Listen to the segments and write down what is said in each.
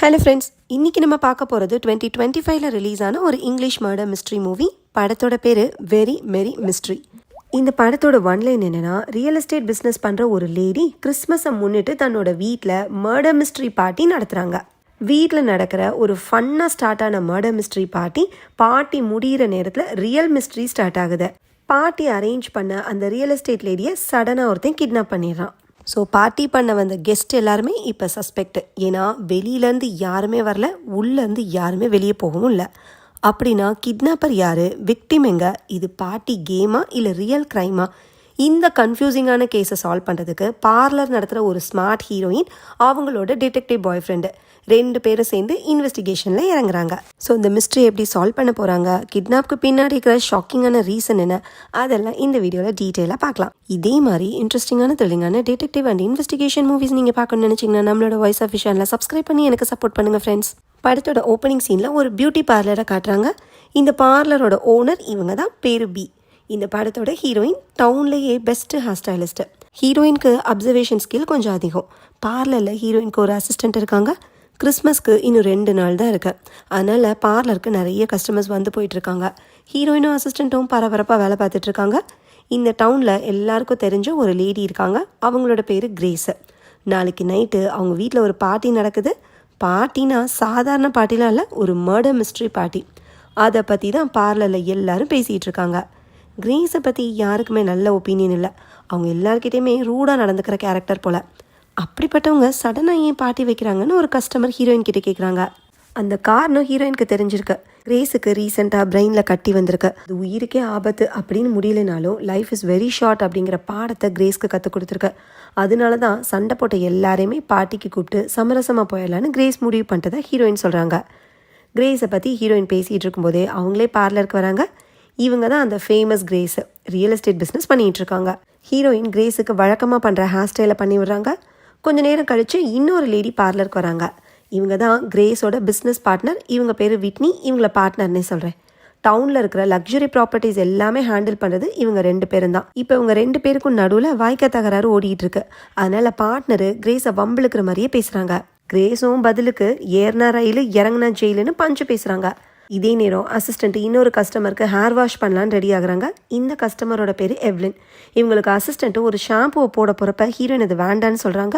Hello friends, இன்றைக்கி நம்ம பார்க்க போகிறது 2025 ரிலீஸ் ஆன ஒரு இங்கிலீஷ் மர்டர் மிஸ்ட்ரி மூவி. படத்தோட பேர் வெரி மெரி மிஸ்ட்ரி. இந்த படத்தோட ஒன்லைன் என்னென்னா, ரியல் எஸ்டேட் பிஸ்னஸ் பண்ணுற ஒரு லேடி கிறிஸ்மஸை முன்னிட்டு தன்னோட வீட்டில் மர்டர் மிஸ்ட்ரி பார்ட்டி நடத்துகிறாங்க. வீட்டில் நடக்கிற ஒரு ஃபன்னாக ஸ்டார்ட் ஆன மர்டர் மிஸ்ட்ரி பார்ட்டி முடிகிற நேரத்தில் ரியல் மிஸ்ட்ரி ஸ்டார்ட் ஆகுது. பார்ட்டி அரேஞ்ச் பண்ண அந்த ரியல் எஸ்டேட் லேடியை சடனாக ஒருத்தன் கிட்னாப் பண்ணிடுறான். ஸோ பார்ட்டி பண்ண வந்த கெஸ்ட் எல்லாருமே இப்போ சஸ்பெக்ட். ஏன்னா வெளியிலேருந்து யாருமே வரல, உள்ளேருந்து யாருமே வெளியே போகவும் இல்லை. அப்படின்னா கிட்னாப்பர் யார், விக்டிம் எங்க, இது பார்ட்டி கேமா இல்லை ரியல் க்ரைமா? இந்த கன்ஃபியூசிங்கான கேஸை சால்வ் பண்ணுறதுக்கு பார்லர் நடத்துகிற ஒரு ஸ்மார்ட் ஹீரோயின் அவங்களோட டிடெக்டிவ் பாய் ஃப்ரெண்டு 2 பேரும் சேர்ந்து இன்வெஸ்டிகேஷனில் இறங்குறாங்க. ஸோ இந்த மிஸ்ட்ரி எப்படி சால்வ் பண்ண போகிறாங்க, கிட்னாப்க்கு பின்னாடி இருக்கிற ஷாக்கிங்கான ரீசன் என்ன, அதெல்லாம் இந்த வீடியோவில் டீட்டெயிலாக பார்க்கலாம். இதே மாதிரி இன்ட்ரெஸ்டிங்கான த்ரில்லிங்கான டிடெக்டிவ் அண்ட் இன்வெஸ்டிகேஷன் மூவிஸ் நீங்கள் பார்க்கணும்னு நினச்சிங்கன்னா நம்மளோட வாய்ஸ் ஆஃப் சேனலை சப்ஸ்கிரைப் பண்ணி எனக்கு சப்போர்ட் பண்ணுங்கள் ஃப்ரெண்ட்ஸ். படத்தோட ஓப்பனிங் சீனில் ஒரு பியூட்டி பார்லரை காட்டுறாங்க. இந்த பார்லரோட ஓனர் இவங்க தான், பேரு பி. இந்த படத்தோட ஹீரோயின் டவுன்லேயே பெஸ்ட்டு ஹேர் ஸ்டைலிஸ்ட்டு. ஹீரோயினுக்கு அப்சர்வேஷன் ஸ்கில் கொஞ்சம் அதிகம். பார்லரில் ஹீரோயினுக்கு ஒரு அசிஸ்டண்ட் இருக்காங்க. கிறிஸ்மஸ்க்கு இன்னும் 2 நாள் தான் இருக்குது. அதனால் பார்லருக்கு நிறைய கஸ்டமர்ஸ் வந்து போயிட்டுருக்காங்க. ஹீரோயினும் அசிஸ்டண்ட்டும் பரபரப்பாக வேலை பார்த்துட்ருக்காங்க. இந்த டவுனில் எல்லாருக்கும் தெரிஞ்ச ஒரு லேடி இருக்காங்க. அவங்களோட பேர் கிரேஸு. நாளைக்கு நைட்டு அவங்க வீட்டில் ஒரு பார்ட்டி நடக்குது. பார்ட்டினா சாதாரண பார்ட்டிலாம் இல்லை, ஒரு மர்டர் மிஸ்ட்ரி பார்ட்டி. அதை பற்றி தான் பார்லரில் எல்லாரும் பேசிகிட்டு இருக்காங்க. கிரேஸை பற்றி யாருக்குமே நல்ல ஒப்பீனியன் இல்லை. அவங்க எல்லாருக்கிட்டையுமே ரூடாக நடந்துக்கிற கேரக்டர் போல். அப்படிப்பட்டவங்க சடனாக ஏன் பார்ட்டி வைக்கிறாங்கன்னு ஒரு கஸ்டமர் ஹீரோயின் கிட்டே கேட்குறாங்க. அந்த காரணம் ஹீரோயினுக்கு தெரிஞ்சிருக்கு. கிரேஸுக்கு ரீசெண்டாக பிரெயினில் கட்டி வந்திருக்கு. அது உயிருக்கே ஆபத்து அப்படின்னு முடியலைனாலும் லைஃப் இஸ் வெரி ஷார்ட் அப்படிங்கிற பாடத்தை கிரேஸ்க்கு கற்றுக் கொடுத்துருக்கு. அதனால தான் சண்டை போட்ட எல்லாரையுமே பார்ட்டிக்கு கூப்பிட்டு சமரசமாக போயிடலான்னு கிரேஸ் முடிவு பண்ணிட்டதை ஹீரோயின் சொல்கிறாங்க. கிரேஸை பற்றி ஹீரோயின் பேசிகிட்டு இருக்கும்போதே அவங்களே பார்லருக்கு வராங்க. இவங்க தான் அந்த famous grace. Real estate business பண்ணிகிட்டு இருக்காங்க. ஹீரோயின் கிரேஸுக்கு வழக்கமாக பண்ணுற ஹேர் ஸ்டைலை பண்ணி விடுறாங்க. கொஞ்சம் நேரம் கழித்து இன்னொரு லேடி பார்லருக்கு வராங்க. இவங்க தான் கிரேஸோட பிஸ்னஸ் பார்ட்னர். இவங்க பேர் விட்னி. இவங்கள பார்ட்னர்னே சொல்கிறேன். டவுனில் இருக்கிற லக்ஸுரி ப்ராப்பர்ட்டிஸ் எல்லாமே ஹேண்டில் பண்ணுறது இவங்க 2 பேரும் தான். இப்போ இவங்க 2 பேருக்கும் நடுவில் வாய்க்க தகராறு ஓடிட்டு இருக்கு. அதனால் பார்ட்னரு கிரேஸை வம்பிழுக்கிற மாதிரியே பேசுகிறாங்க. கிரேஸும் பதிலுக்கு ஏறினா ரயில் இறங்கினா ஜெயிலுன்னு பஞ்சு பேசுகிறாங்க. இதே நேரம் அசிஸ்டண்ட் இன்னொரு கஸ்டமருக்கு ஹேர் வாஷ் பண்ணலான்னு ரெடி ஆகுறாங்க. இந்த கஸ்டமரோட பேர் எவ்லின். இவங்களுக்கு அசிஸ்டண்ட்டு ஒரு ஷாம்புவை போட போகிறப்ப ஹீரோயின் அது வேண்டான்னு சொல்கிறாங்க.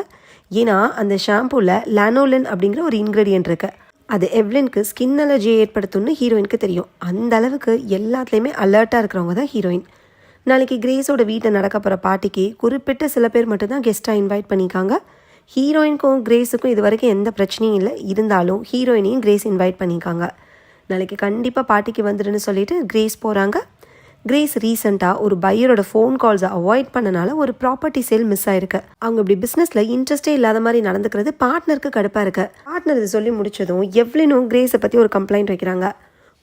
ஏன்னா அந்த ஷாம்பூவில் லானோலின் அப்படிங்கிற ஒரு இன்க்ரீடியன்ட் இருக்குது. அது எவ்லினுக்கு ஸ்கின் அலர்ஜியை ஏற்படுத்தும்னு ஹீரோயினுக்கு தெரியும். அந்த அளவுக்கு எல்லாத்துலேயுமே அலர்ட்டாக இருக்கிறவங்க தான் ஹீரோயின். நாளைக்கு கிரேஸோட வீட்டில் நடக்க போகிற பார்ட்டிக்கு குறிப்பிட்ட சில பேர் மட்டும்தான் கெஸ்ட்டாக இன்வைட் பண்ணியிருக்காங்க. ஹீரோயினுக்கும் கிரேஸுக்கும் இது வரைக்கும் எந்த பிரச்சனையும் இல்லை. இருந்தாலும் ஹீரோயினையும் கிரேஸ் இன்வைட் பண்ணியிருக்காங்க. நாளைக்கு கண்டிப்பாக பார்ட்டிக்கு வந்துடுன்னு சொல்லிட்டு கிரேஸ் போகிறாங்க. கிரேஸ் ரீசெண்டாக ஒரு பையரோட ஃபோன் கால்ஸை அவாய்ட் பண்ணனால ஒரு ப்ராப்பர்ட்டி சேல் மிஸ் ஆயிருக்கு. அவங்க இப்படி பிஸ்னஸில் இன்ட்ரெஸ்டே இல்லாத மாதிரி நடந்துக்கிறது பார்ட்னருக்கு கடுப்பாக இருக்கு. பார்ட்னர் இது சொல்லி முடிச்சதும் எவ்லினும் கிரேஸை பற்றி ஒரு கம்ப்ளைண்ட் வைக்கிறாங்க.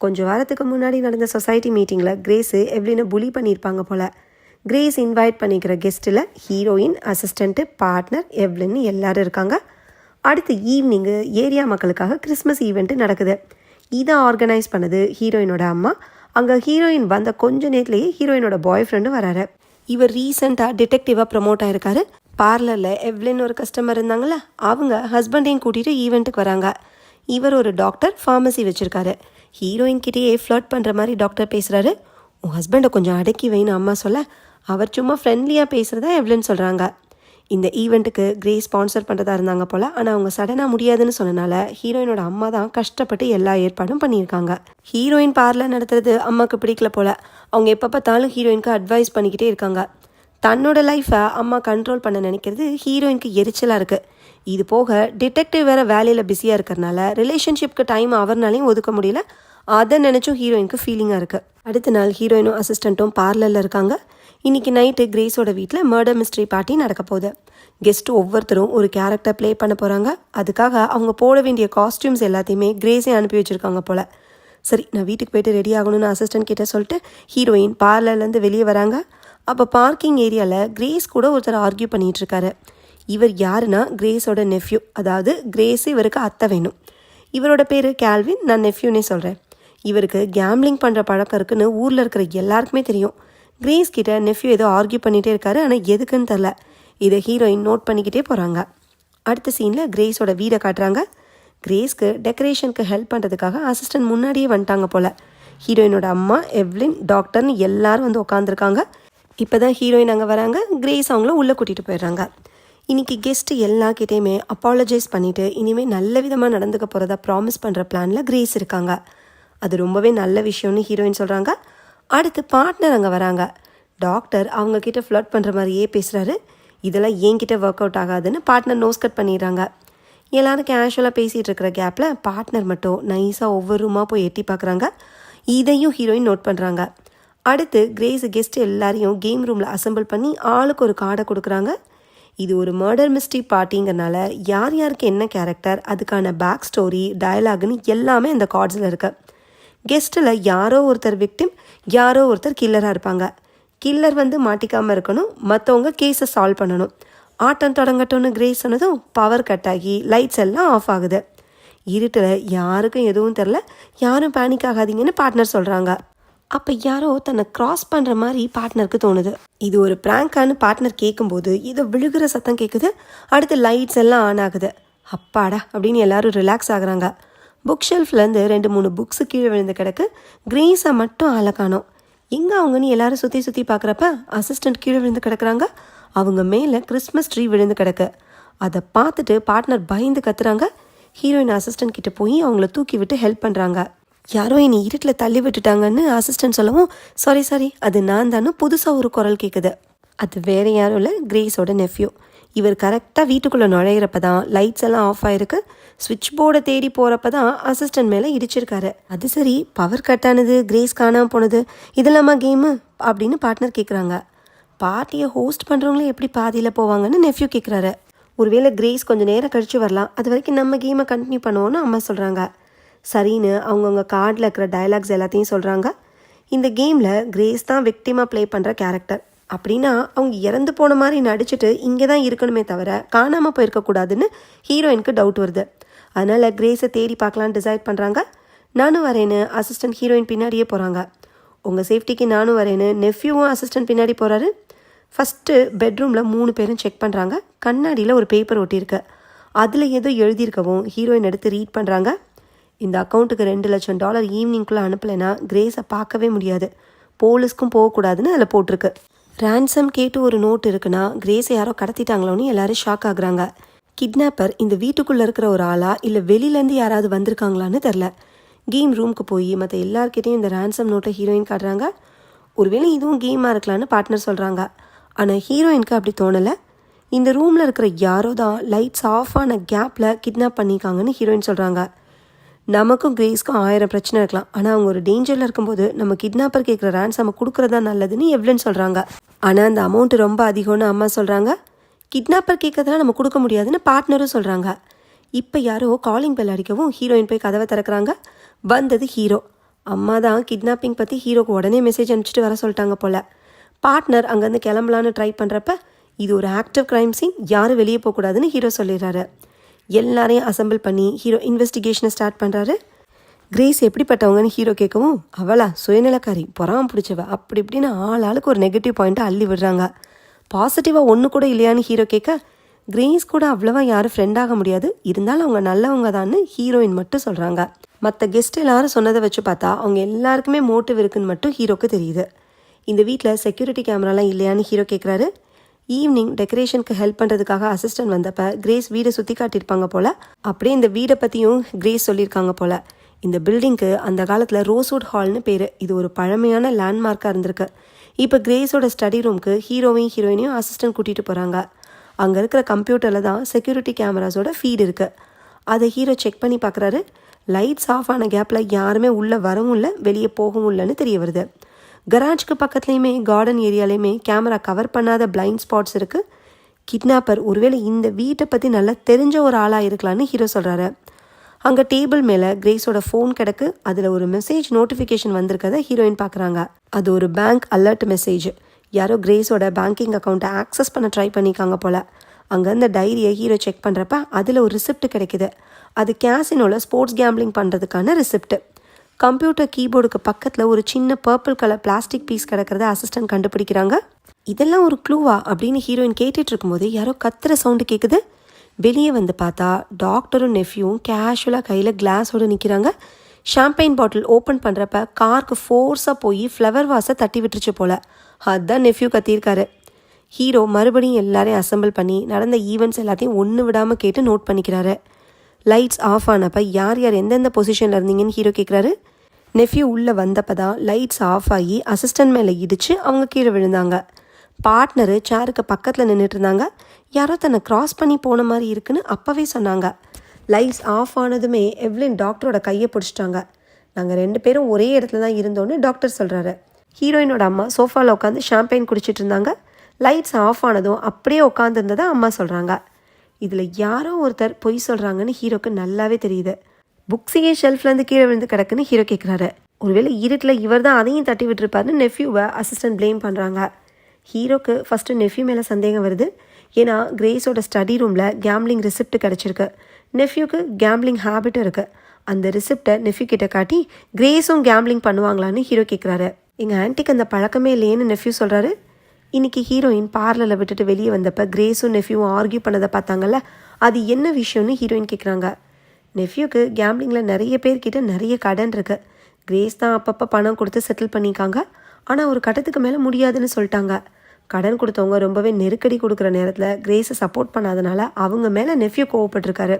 கொஞ்சம் வாரத்துக்கு முன்னாடி நடந்த சொசைட்டி மீட்டிங்கில் கிரேஸு எவ்லினை புலி பண்ணியிருப்பாங்க போல். கிரேஸ் இன்வைட் பண்ணிக்கிற கெஸ்ட்டில் ஹீரோயின், அசிஸ்டண்ட்டு, பார்ட்னர், எவ்லின்னு எல்லாரும் இருக்காங்க. அடுத்து ஈவினிங்கு ஏரியா மக்களுக்காக கிறிஸ்மஸ் ஈவெண்ட்டு நடக்குது. இதை ஆர்கனைஸ் பண்ணது ஹீரோயினோட அம்மா. அங்கே ஹீரோயின் வந்த கொஞ்ச நேரத்துலேயே ஹீரோயினோட பாய் ஃப்ரெண்டும் வராரு. இவர் ரீசெண்டாக டிடெக்டிவாக ப்ரமோட் ஆகிருக்காரு. பார்லரில் எவ்லின் ஒரு கஸ்டமர் இருந்தாங்களே, அவங்க ஹஸ்பண்டையும் கூட்டிகிட்டு ஈவெண்ட்டுக்கு வராங்க. இவர் ஒரு டாக்டர், ஃபார்மசி வச்சுருக்காரு. ஹீரோயின் கிட்டேயே ஃப்ளர்ட் பண்ணுற மாதிரி டாக்டர் பேசுகிறாரு. உன் ஹஸ்பண்டை கொஞ்சம் அடக்கி வைன்னு அம்மா சொல்ல, அவர் சும்மா ஃப்ரெண்ட்லியாக பேசுகிறதா எவ்லின் சொல்கிறாங்க. இந்த ஈவெண்ட்டுக்கு கிரேஸ் ஸ்பான்சர் பண்ணுறதா இருந்தாங்க போல். ஆனால் அவங்க சடனாக முடியாதுன்னு சொன்னனால ஹீரோயினோட அம்மா தான் கஷ்டப்பட்டு எல்லா ஏற்பாடும் பண்ணியிருக்காங்க. ஹீரோயின் பார்லர் நடத்துறது அம்மாவுக்கு பிடிக்கல போல். அவங்க எப்போ பார்த்தாலும் ஹீரோயினுக்கு அட்வைஸ் பண்ணிக்கிட்டே இருக்காங்க. தன்னோட லைஃப்பை அம்மா கண்ட்ரோல் பண்ண நினைக்கிறது ஹீரோயினுக்கு எரிச்சலாக இருக்குது. இது போக டிடெக்டிவ் வேறு வேலையில் பிஸியாக இருக்கிறனால ரிலேஷன்ஷிப்க்கு டைம் அவர்னாலையும் ஒதுக்க முடியல. அதை நினச்சும் ஹீரோயினுக்கு ஃபீலிங்காக இருக்குது. அடுத்த நாள் ஹீரோயினும் அசிஸ்டண்ட்டும் பார்லரில் இருக்காங்க. இன்றைக்கி நைட்டு கிரேஸோட வீட்டில் மர்டர் மிஸ்ட்ரி பார்ட்டி நடக்க போகுது. கெஸ்ட்டு ஒவ்வொருத்தரும் ஒரு கேரக்டர் ப்ளே பண்ண போகிறாங்க. அதுக்காக அவங்க போட வேண்டிய காஸ்டியூம்ஸ் எல்லாத்தையுமே கிரேஸே அனுப்பி வச்சுருக்காங்க போல். சரி, நான் வீட்டுக்கு போய்ட்டு ரெடி ஆகணும்னு அசிஸ்டன்ட் கிட்டே சொல்லிட்டு ஹீரோயின் பார்லர்லேருந்து வெளியே வராங்க. அப்போ பார்க்கிங் ஏரியாவில் கிரேஸ் கூட ஒருத்தர் ஆர்கியூ பண்ணிகிட்ருக்காரு. இவர் யாருன்னா கிரேஸோட நெஃப்யூ. அதாவது கிரேஸ் இவருக்கு அத்தை வேணும். இவரோட பேர் கேல்வின். நான் நெஃப்யூனே சொல்கிறேன். இவருக்கு கேம்லிங் பண்ணுற பழக்கம் இருக்குன்னு ஊரில் இருக்கிற எல்லாருக்குமே தெரியும். கிரேஸ் கிட்ட நெஃப்யூ ஏதோ ஆர்கியூ பண்ணிகிட்டே இருக்காரு. ஆனால் எதுக்குன்னு தெரில. இதை ஹீரோயின் நோட் பண்ணிக்கிட்டே போகிறாங்க. அடுத்த சீனில் கிரேஸோட வீடை காட்டுறாங்க. கிரேஸ்க்கு டெக்கரேஷனுக்கு ஹெல்ப் பண்ணுறதுக்காக அசிஸ்டன்ட் முன்னாடியே வந்துட்டாங்க போல். ஹீரோயினோட அம்மா, எவ்லின், டாக்டர்னு எல்லாரும் வந்து உட்காந்துருக்காங்க. இப்போ தான் ஹீரோயின் அங்கே வராங்க. கிரேஸ் அவங்கள உள்ளே கூட்டிகிட்டு போயிடுறாங்க. இன்றைக்கி கெஸ்ட்டு எல்லார்கிட்டையுமே அப்பாலஜைஸ் பண்ணிவிட்டு இனிமேல் நல்ல விதமாக நடந்துக்க போகிறதா ப்ராமிஸ் பண்ணுற பிளானில் கிரேஸ் இருக்காங்க. அது ரொம்பவே நல்ல விஷயம்னு ஹீரோயின் சொல்கிறாங்க. அடுத்து பார்ட்னர் அங்கே வராங்க. டாக்டர் அவங்கக்கிட்ட ஃப்ளர்ட் பண்ணுற மாதிரியே பேசுகிறாரு. இதெல்லாம் என்கிட்ட ஒர்க் அவுட் ஆகாதுன்னு பார்ட்னர் நோஸ் கட் பண்ணிடுறாங்க. எல்லோரும் கேஷுவலாக பேசிகிட்டு இருக்கிற கேப்பில் பார்ட்னர் மட்டும் நைஸாக ஒவ்வொரு ரூமாக போய் எட்டி பார்க்குறாங்க. இதையும் ஹீரோயின் நோட் பண்ணுறாங்க. அடுத்து கிரேஸ் கெஸ்ட் எல்லாரையும் கேம் ரூமில் அசம்பிள் பண்ணி ஆளுக்கு ஒரு கார்டை கொடுக்குறாங்க. இது ஒரு மர்டர் மிஸ்ட்ரி பார்ட்டிங்கிறனால யார் யாருக்கு என்ன கேரக்டர், அதுக்கான பேக் ஸ்டோரி, டயலாக்னு எல்லாமே இந்த கார்ட்ஸில் இருக்கு. கெஸ்ட்டில் யாரோ ஒருத்தர் விக்டிம், யாரோ ஒருத்தர் கில்லராக இருப்பாங்க. கில்லர் வந்து மாட்டிக்காமல் இருக்கணும், மற்றவங்க கேஸை சால்வ் பண்ணணும். ஆட்டம் தொடங்கட்டும்னு கிரேஸ் சொன்னதும் பவர் கட் ஆகி லைட்ஸ் எல்லாம் ஆஃப் ஆகுது. இருட்டில் யாருக்கும் எதுவும் தெரில. யாரும் பேனிக் ஆகாதீங்கன்னு பார்ட்னர் சொல்கிறாங்க. அப்போ யாரோ தன்னை க்ராஸ் பண்ணுற மாதிரி பார்ட்னருக்கு தோணுது. இது ஒரு ப்ராங்கான்னு பார்ட்னர் கேட்கும்போது ஏதோ விழுகிற சத்தம் கேட்குது. அடுத்து லைட்ஸ் எல்லாம் ஆன் ஆகுது. அப்பாடா அப்படின்னு எல்லாரும் ரிலாக்ஸ் ஆகுறாங்க. புக் ஷெல்ஃப்லேருந்து 2-3 புக்ஸு கீழே விழுந்து கிடக்கு. கிரேஸை மட்டும் ஆளை காணோம். எங்கே அவங்கன்னு எல்லாரும் சுற்றி சுற்றி பார்க்குறப்ப அசிஸ்டண்ட் கீழே விழுந்து கிடக்குறாங்க. அவங்க மேலே கிறிஸ்மஸ் ட்ரீ விழுந்து கிடக்கு. அதை பார்த்துட்டு பார்ட்னர் பயந்து கத்துறாங்க. ஹீரோயின் அசிஸ்டண்ட் கிட்டே போய் அவங்கள தூக்கி விட்டு ஹெல்ப் பண்ணுறாங்க. யாரோ என்னை இருட்டில் தள்ளி விட்டுட்டாங்கன்னு அசிஸ்டன்ட் சொல்லவும், சாரி அது நான் தானே புதுசாக ஒரு குரல் கேட்குது. அது வேறு யாரும் இல்லை, கிரேஸோட நெஃப்யூ. இவர் கரெக்டாக வீட்டுக்குள்ளே நுழையிறப்ப தான் லைட்ஸ் எல்லாம் ஆஃப் ஆகிருக்கு. ஸ்விட்ச் போர்டை தேடி போகிறப்ப தான் அசிஸ்டன்ட் மேலே இடிச்சிருக்காரு. அது சரி, பவர் கட் ஆனது, கிரேஸ் காணாமல் போனது, இதெல்லாமா கேமு அப்படின்னு பார்ட்னர் கேட்குறாங்க. பார்ட்டியை ஹோஸ்ட் பண்ணுறவங்களே எப்படி பாதியில் போவாங்கன்னு நெஃப்யூ கேட்குறாரு. ஒருவேளை கிரேஸ் கொஞ்சம் நேரம் கழித்து வரலாம், அது வரைக்கும் நம்ம கேமை கண்டினியூ பண்ணுவோன்னு அம்மா சொல்கிறாங்க. சரின்னு அவங்கவுங்க கார்டில் இருக்கிற டயலாக்ஸ் எல்லாத்தையும் சொல்கிறாங்க. இந்த கேமில் கிரேஸ் தான் விக்டிமாக ப்ளே பண்ணுற கேரக்டர். அப்படின்னா அவங்க இறந்து போன மாதிரி நடிச்சுட்டு இங்கே தான் இருக்கணுமே தவிர காணாமல் போயிருக்கக்கூடாதுன்னு ஹீரோயினுக்கு டவுட் வருது. அதனால் கிரேஸை தேடி பார்க்கலான்னு டிசைட் பண்ணுறாங்க. நானும் வரேன்னு அசிஸ்டன்ட் ஹீரோயின் பின்னாடியே போகிறாங்க. உங்கள் சேஃப்டிக்கு நானும் வரேன்னு நெஃப்யூவும் அசிஸ்டன்ட் பின்னாடி போகிறாரு. ஃபஸ்ட்டு பெட்ரூமில் 3 பேரும் செக் பண்ணுறாங்க. கண்ணாடியில் ஒரு பேப்பர் ஒட்டியிருக்கு. அதில் ஏதோ எழுதியிருக்கவும் ஹீரோயின் எடுத்து ரீட் பண்ணுறாங்க. இந்த அக்கௌண்ட்டுக்கு $2 லட்சம் ஈவினிங்குள்ளே அனுப்பலைன்னா கிரேஸை பார்க்கவே முடியாது, போலீஸ்க்கும் போகக்கூடாதுன்னு அதில் போட்டிருக்கு. ரேன்சம் கேட்டு ஒரு நோட் இருக்குன்னா கிரேஸை யாரோ கடத்திட்டாங்களோன்னு எல்லாரும் ஷாக் ஆகுறாங்க. கிட்னாப்பர் இந்த வீட்டுக்குள்ளே இருக்கிற ஒரு ஆளா இல்லை வெளியிலேருந்து யாராவது வந்திருக்காங்களான்னு தெரில. கேம் ரூமுக்கு போய் மற்ற எல்லார்கிட்டையும் இந்த ரேன்சம் நோட்டை ஹீரோயின் காட்டுறாங்க. ஒருவேளை இதுவும் கேமாக இருக்கலான்னு பார்ட்னர் சொல்கிறாங்க. ஆனால் ஹீரோயினுக்கு அப்படி தோணலை. இந்த ரூமில் இருக்கிற யாரோ தான் லைட்ஸ் ஆஃப் ஆன கேப்பில் கிட்னாப் பண்ணிக்காங்கன்னு ஹீரோயின் சொல்கிறாங்க. நமக்கும் கிரேஸ்க்கும் 1000 பிரச்சனை இருக்கலாம், ஆனால் அவங்க ஒரு டேஞ்சரில் இருக்கும்போது நம்ம கிட்னாப்பர் கேட்குற ரேன்சம் கொடுக்குறதா நல்லதுன்னு எவ்லன் சொல்கிறாங்க. ஆனால் அந்த அமௌண்ட்டு ரொம்ப அதிகம்னு அம்மா சொல்கிறாங்க. கிட்னாப்பர் கேட்கறதுலாம் நம்ம கொடுக்க முடியாதுன்னு பார்ட்னரும் சொல்கிறாங்க. இப்போ யாரோ காலிங் பெல் அடிக்கவும் ஹீரோயின் போய் கதவை திறக்கிறாங்க. வந்தது ஹீரோ. அம்மா தான் கிட்னாப்பிங் பற்றி ஹீரோக்கு உடனே மெசேஜ் அனுப்பிச்சிட்டு வர சொல்லிட்டாங்க போல். பார்ட்னர் அங்கேருந்து கிளம்பலான்னு ட்ரை பண்ணுறப்ப இது ஒரு ஆக்டிவ் க்ரைம் சீன், யாரும் வெளியே போகக்கூடாதுன்னு ஹீரோ சொல்லிடுறாரு. எல்லாரையும் அசம்பிள் பண்ணி ஹீரோ இன்வெஸ்டிகேஷனை ஸ்டார்ட் பண்ணுறாரு. கிரேஸ் எப்படிப்பட்டவங்கன்னு ஹீரோ கேட்கவும், அவளா சுயநிலக்காரி, பொறாம பிடிச்சவ, அப்படி இப்படின்னு ஆளுக்கு ஒரு நெகட்டிவ் பாயிண்ட்டை அள்ளி விடுறாங்க. பாசிட்டிவாக ஒன்று கூட இல்லையான்னு ஹீரோ கேட்க, கிரேஸ் கூட அவ்வளோவா யாரும் ஃப்ரெண்டாக முடியாது, இருந்தாலும் அவங்க நல்லவங்க தான்னு ஹீரோயின் மட்டும் சொல்கிறாங்க. மற்ற கெஸ்ட் எல்லாரும் சொன்னதை வச்சு பார்த்தா அவங்க எல்லாருக்குமே மோட்டிவ் இருக்குன்னு மட்டும் ஹீரோக்கு தெரியுது. இந்த வீட்டில் செக்யூரிட்டி கேமராலாம் இல்லையான்னு ஹீரோ கேட்குறாரு. ஈவினிங் டெக்கரேஷனுக்கு ஹெல்ப் பண்ணுறதுக்காக அசிஸ்டன்ட் வந்தப்போ கிரேஸ் வீடை சுற்றி காட்டியிருப்பாங்க போல். அப்படியே இந்த வீடை பற்றியும் கிரேஸ் சொல்லியிருக்காங்க போல். இந்த பில்டிங்க்கு அந்த காலத்தில் ரோஸ்வுட் ஹால்னு பேர். இது ஒரு பழமையான லேண்ட்மார்க்காக இருந்திருக்கு. இப்போ கிரேஸோட ஸ்டடி ரூமுக்கு ஹீரோயினையும் அசிஸ்டன்ட் கூட்டிகிட்டு போகிறாங்க. அங்கே இருக்கிற கம்ப்யூட்டரில் தான் செக்யூரிட்டி கேமராஸோட ஃபீட் இருக்குது. அதை ஹீரோ செக் பண்ணி பார்க்குறாரு. லைட்ஸ் ஆஃப் ஆன கேப்பில் யாருமே உள்ளே வரவும் இல்லை, வெளியே போகவும் இல்லைன்னு தெரிய வருது. கராஜ்க்கு பக்கத்துலேயுமே கார்டன் ஏரியாலையுமே கேமரா கவர் பண்ணாத பிளைண்ட் ஸ்பாட்ஸ் இருக்குது. கிட்னாப்பர் ஒருவேளை இந்த வீட்டை பற்றி நல்லா தெரிஞ்ச ஒரு ஆளாக இருக்கலான்னு ஹீரோ சொல்கிறாரு. அங்கே டேபிள் மேலே கிரேஸோட ஃபோன் கிடக்கு. அதில் ஒரு மெசேஜ் நோட்டிஃபிகேஷன் வந்திருக்கதை ஹீரோயின் பார்க்குறாங்க. அது ஒரு பேங்க் அலர்ட் மெசேஜ். யாரோ கிரேஸோட பேங்கிங் அக்கௌண்ட்டை ஆக்சஸ் பண்ண ட்ரை பண்ணியிருக்காங்க போல். அங்கே அந்த டைரியை ஹீரோ செக் பண்ணுறப்ப அதில் ஒரு ரிசிப்ட் கிடைக்குது. அது கேசினோவில் ஸ்போர்ட்ஸ் கேம்பிளிங் பண்ணுறதுக்கான ரிசிப்ட். கம்ப்யூட்டர் கீபோர்டுக்கு பக்கத்தில் ஒரு சின்ன பர்பிள் கலர் பிளாஸ்டிக் பீஸ் கிடக்கிறத அசிஸ்டன்ட் கண்டுபிடிக்கிறாங்க. இதெல்லாம் ஒரு க்ளூவா அப்படின்னு ஹீரோயின் கேட்டுட்டு இருக்கும்போது யாரோ கத்துற சவுண்டு கேட்குது. வெளியே வந்து பார்த்தா டாக்டரும் நெஃப்யூவும் கேஷுவலாக கையில் கிளாஸோடு நிற்கிறாங்க. ஷாம்பெயின் பாட்டில் ஓப்பன் பண்ணுறப்ப காருக்கு ஃபோர்ஸாக போய் ஃப்ளவர் வாஸை தட்டி விட்டுருச்சு போல். அதுதான் நெஃப்யூ கத்தியிருக்காரு. ஹீரோ மறுபடியும் எல்லாரையும் அசம்பிள் பண்ணி நடந்த ஈவெண்ட்ஸ் எல்லாத்தையும் ஒன்று விடாமல் கேட்டு நோட் பண்ணிக்கிறாரு. லைட்ஸ் ஆஃப் ஆனப்போ யார் யார் எந்தெந்த பொசிஷனில் இருந்தீங்கன்னு ஹீரோ கேட்குறாரு. நெஃப்யூ உள்ளே வந்தப்போ தான் லைட்ஸ் ஆஃப் ஆகி அசிஸ்டன்ட் மேலே இடித்து அவங்க கீழே விழுந்தாங்க. பார்ட்னரு சேருக்கு பக்கத்தில் நின்றுட்டு இருந்தாங்க. யாரோ தன்னை க்ராஸ் பண்ணி போன மாதிரி இருக்குன்னு அப்போவே சொன்னாங்க. லைட்ஸ் ஆஃப் ஆனதுமே எவ்லின் டாக்டரோட கையை பிடிச்சிட்டாங்க. நாங்கள் 2 பேரும் ஒரே இடத்துல தான் இருந்தோன்னு டாக்டர் சொல்கிறாரு. ஹீரோயினோட அம்மா சோஃபாவில் உட்காந்து ஷாம்பெயின் குடிச்சிட்டு இருந்தாங்க. லைட்ஸ் ஆஃப் ஆனதும் அப்படியே உட்காந்துருந்ததை அம்மா சொல்கிறாங்க. இதில் யாரோ ஒருத்தர் பொய் சொல்கிறாங்கன்னு ஹீரோக்கு நல்லாவே தெரியுது. புக்ஸையே ஷெல்ஃப்லேருந்து கீழே விழுந்து கிடக்குன்னு ஹீரோ கேட்குறாரு. ஒருவேளை இருட்டில் இவர் தான் அதையும் தட்டி விட்டுருப்பாருன்னு நெஃப்யூவை அசிஸ்டன்ட் ப்ளேம் பண்ணுறாங்க. ஹீரோக்கு ஃபஸ்ட்டு நெஃப்யூ மேலே சந்தேகம் வருது. ஏன்னா கிரேஸோட ஸ்டடி ரூமில் கேம்லிங் ரிசிப்ட் கிடச்சிருக்கு. நெஃப்யூக்கு கேம்லிங் ஹேபிட்டும் இருக்குது. அந்த ரிசிப்டை நெஃப்யூ கிட்ட காட்டி கிரேஸும் கேம்லிங் பண்ணுவாங்களான்னு ஹீரோ கேட்குறாரு. எங்கள் ஆன்ட்டிக்கு அந்த பழக்கமே இல்லையேன்னு நெஃப்யூ சொல்கிறாரு. இன்றைக்கி ஹீரோயின் பார்லரில் விட்டுட்டு வெளியே வந்தப்போ கிரேஸும் நெஃப்யூவும் ஆர்கியூ பண்ணதை பார்த்தாங்கல்ல, அது என்ன விஷயம்னு ஹீரோயின் கேட்குறாங்க. நெஃப்யூக்கு கேம்லிங்கில் நிறைய பேர்கிட்ட நிறைய கடன் இருக்குது. கிரேஸ் தான் அப்பப்போ பணம் கொடுத்து செட்டில் பண்ணிக்காங்க. ஆனால் ஒரு கட்டத்துக்கு மேலே முடியாதுன்னு சொல்லிட்டாங்க. கடன் கொடுத்தவங்க ரொம்பவே நெருக்கடி கொடுக்குற நேரத்தில் கிரேஸை சப்போர்ட் பண்ணாதனால அவங்க மேலே நெஃப்யூ கோவப்பட்டிருக்காரு.